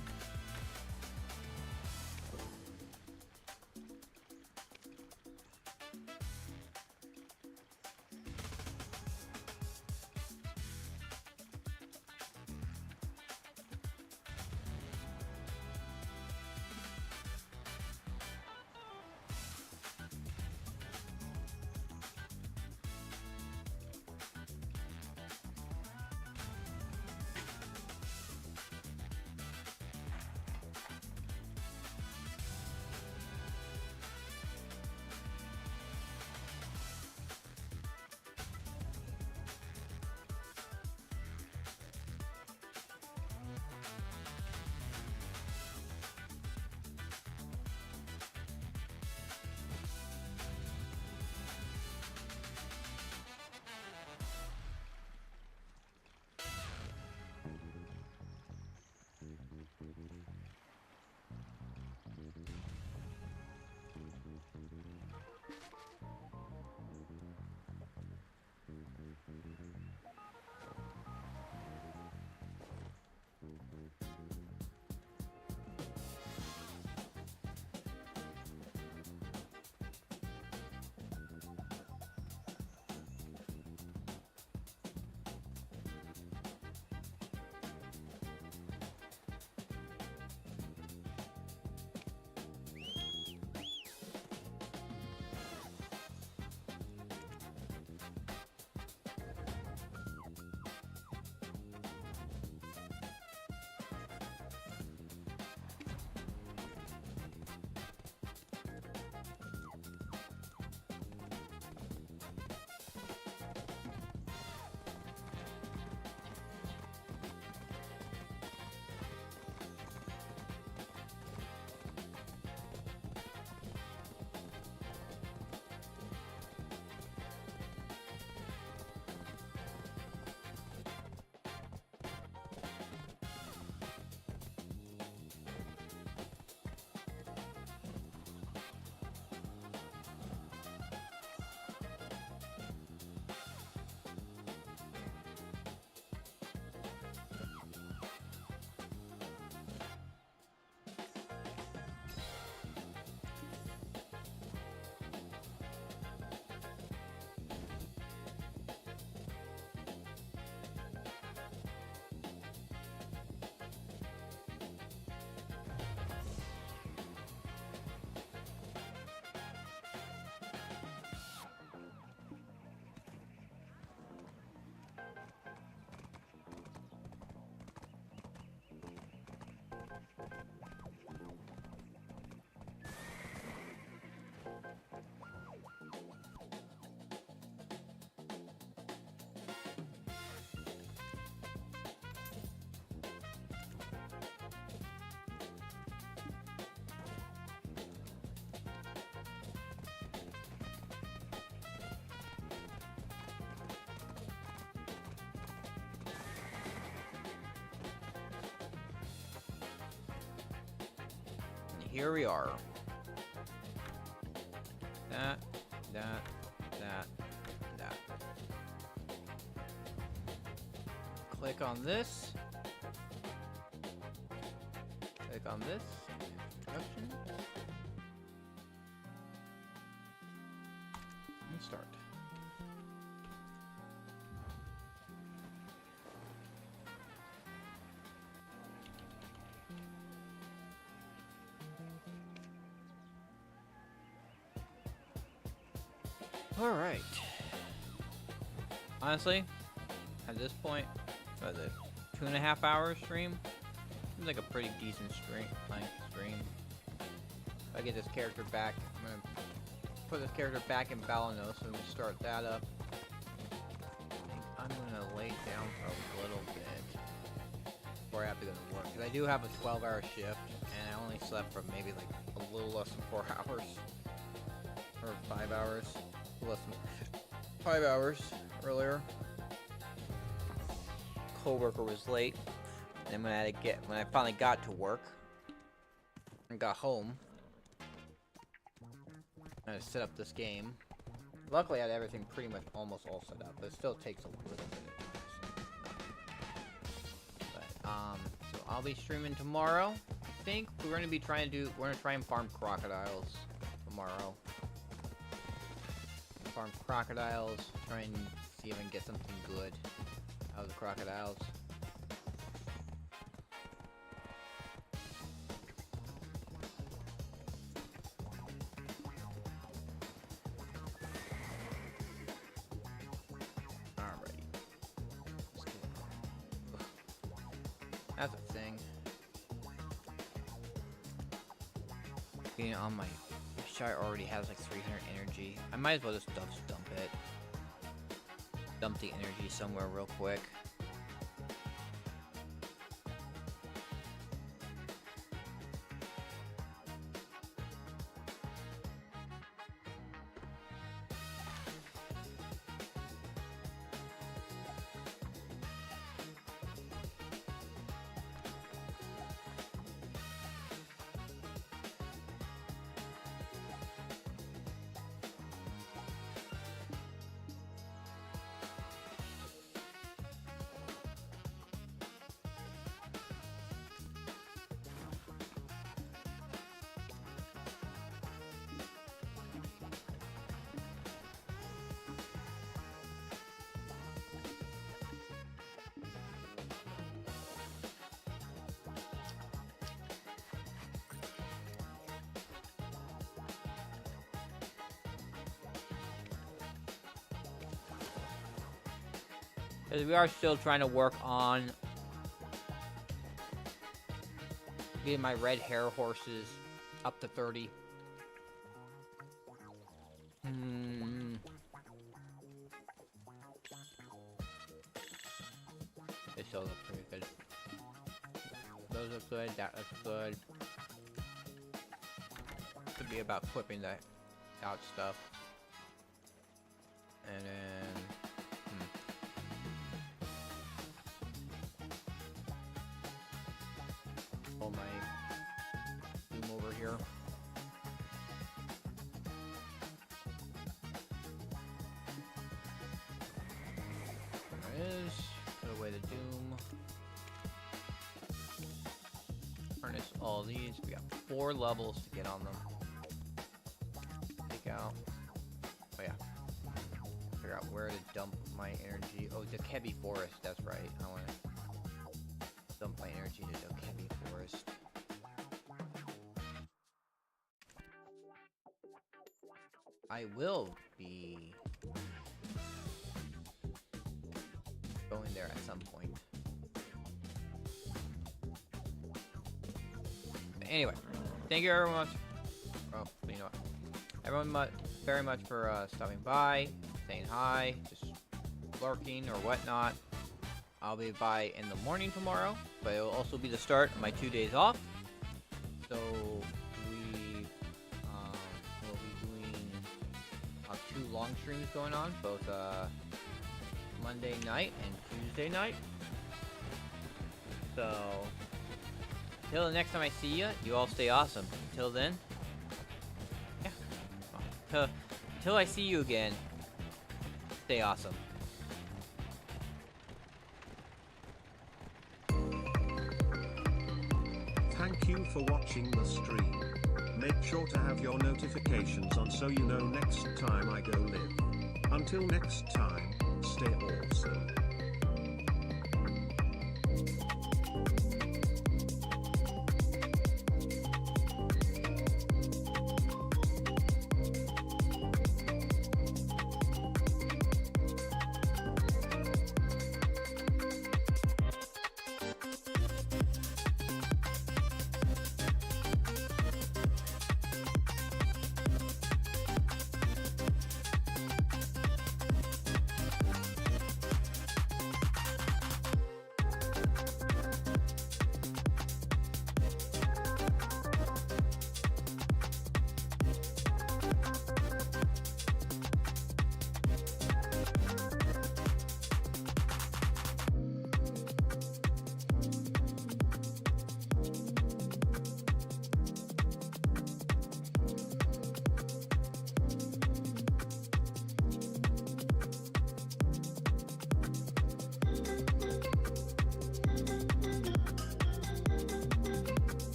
here we are. That. Click on this. Click on this. Introductions. And start. Alright. Honestly, at this point, what is it, 2.5 hour stream? Seems like a pretty decent length stream. If I get this character back, I'm gonna put this character back in Balanos and start that up. I think I'm gonna lay down for a little bit before I have to go to work. Because I do have a 12-hour shift, and I only slept for maybe like a little less than 4 hours. Or 5 hours. Less than 5 hours earlier. Coworker was late, and when I finally got to work and got home, I had to set up this game. Luckily, I had everything pretty much almost all set up, but it still takes a little bit of time. But so I'll be streaming tomorrow. I think we're gonna try and farm crocodiles tomorrow. Farm crocodiles, try and see if I can get something good out of the crocodiles. Alrighty. That's a thing. Being on my Shire already has like 300 energy. I might as well just dump it. Dump the energy somewhere real quick. Because we are still trying to work on getting my red hair horses up to 30. They still look pretty good. Those look good, that looks good. Could be about flipping that out stuff. And then pull my zoom over here. There it is. Put away the doom. Harness all these. We got 4 levels to get on them. Take out. Oh yeah. Figure out where to dump my energy. Oh, the Kebi Forest. That's right. I want to dump my energy to the Kebi Forest. I will be going there at some point. But anyway, thank you everyone much. Oh, you know what? Everyone very much for stopping by, saying hi, just lurking or whatnot. I'll be by in the morning tomorrow, but it will also be the start of my 2 days off. So we will be doing 2 long streams going on, both Monday night and Tuesday night. So Till the next time I see you, you all stay awesome. Until then, yeah. Till I see you again, stay awesome. Thank you for watching the stream. Make sure to have your notifications on so you know next time I go live. Until next time, stay awesome.